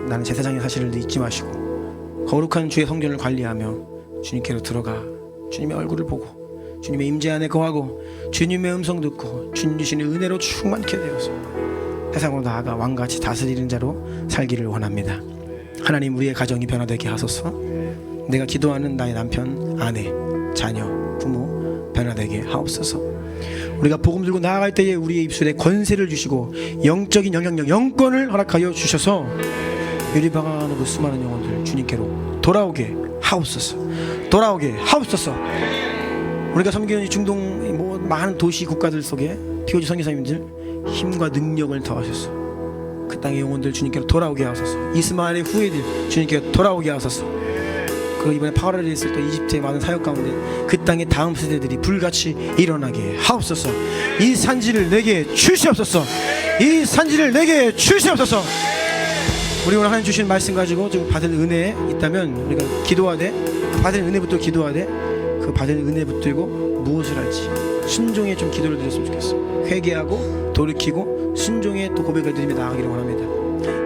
나는 제사장의 사실을 잊지 마시고 거룩한 주의 성전을 관리하며 주님께로 들어가 주님의 얼굴을 보고 주님의 임재 안에 거하고 주님의 음성 듣고 주님 주시는 은혜로 충만케 되어서 세상으로 나아가 왕같이 다스리는 자로 살기를 원합니다. 하나님, 우리의 가정이 변화되게 하소서. 내가 기도하는 나의 남편, 아내, 자녀, 부모 변화되게 하옵소서. 우리가 복음 들고 나아갈 때에 우리의 입술에 권세를 주시고 영적인 영향력, 영권을 허락하여 주셔서 유리방황하는 그 수많은 영혼들 주님께로 돌아오게 하옵소서. 돌아오게 하옵소서. 우리가 섬기는 이 중동 뭐 많은 도시 국가들 속에 POG 선교사님들 힘과 능력을 더하셔서 그 땅의 영혼들 주님께로 돌아오게 하소서. 이스마엘의 후예들 주님께로 돌아오게 하소서. 그 이번에 파라리에 있을 때 이집트의 많은 사역 가운데 그 땅의 다음 세대들이 불같이 일어나게 하옵소서. 이 산지를 내게 주시옵소서. 이 산지를 내게 주시옵소서. 우리 오늘 하나님 주신 말씀 가지고 지금 받을 은혜 있다면 우리가 기도하되 받을 은혜 붙들고 기도하되 그 받을 은혜 붙들고 무엇을 할지 순종의 좀 기도를 드렸으면 좋겠어. 회개하고 돌이키고 순종의 또 고백을 드리며 나아가기를 원합니다.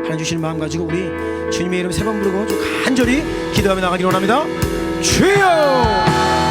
하나님 주신 마음 가지고 우리 주님의 이름 세 번 부르고 좀 간절히 기도하며 나가기를 원합니다. 주여!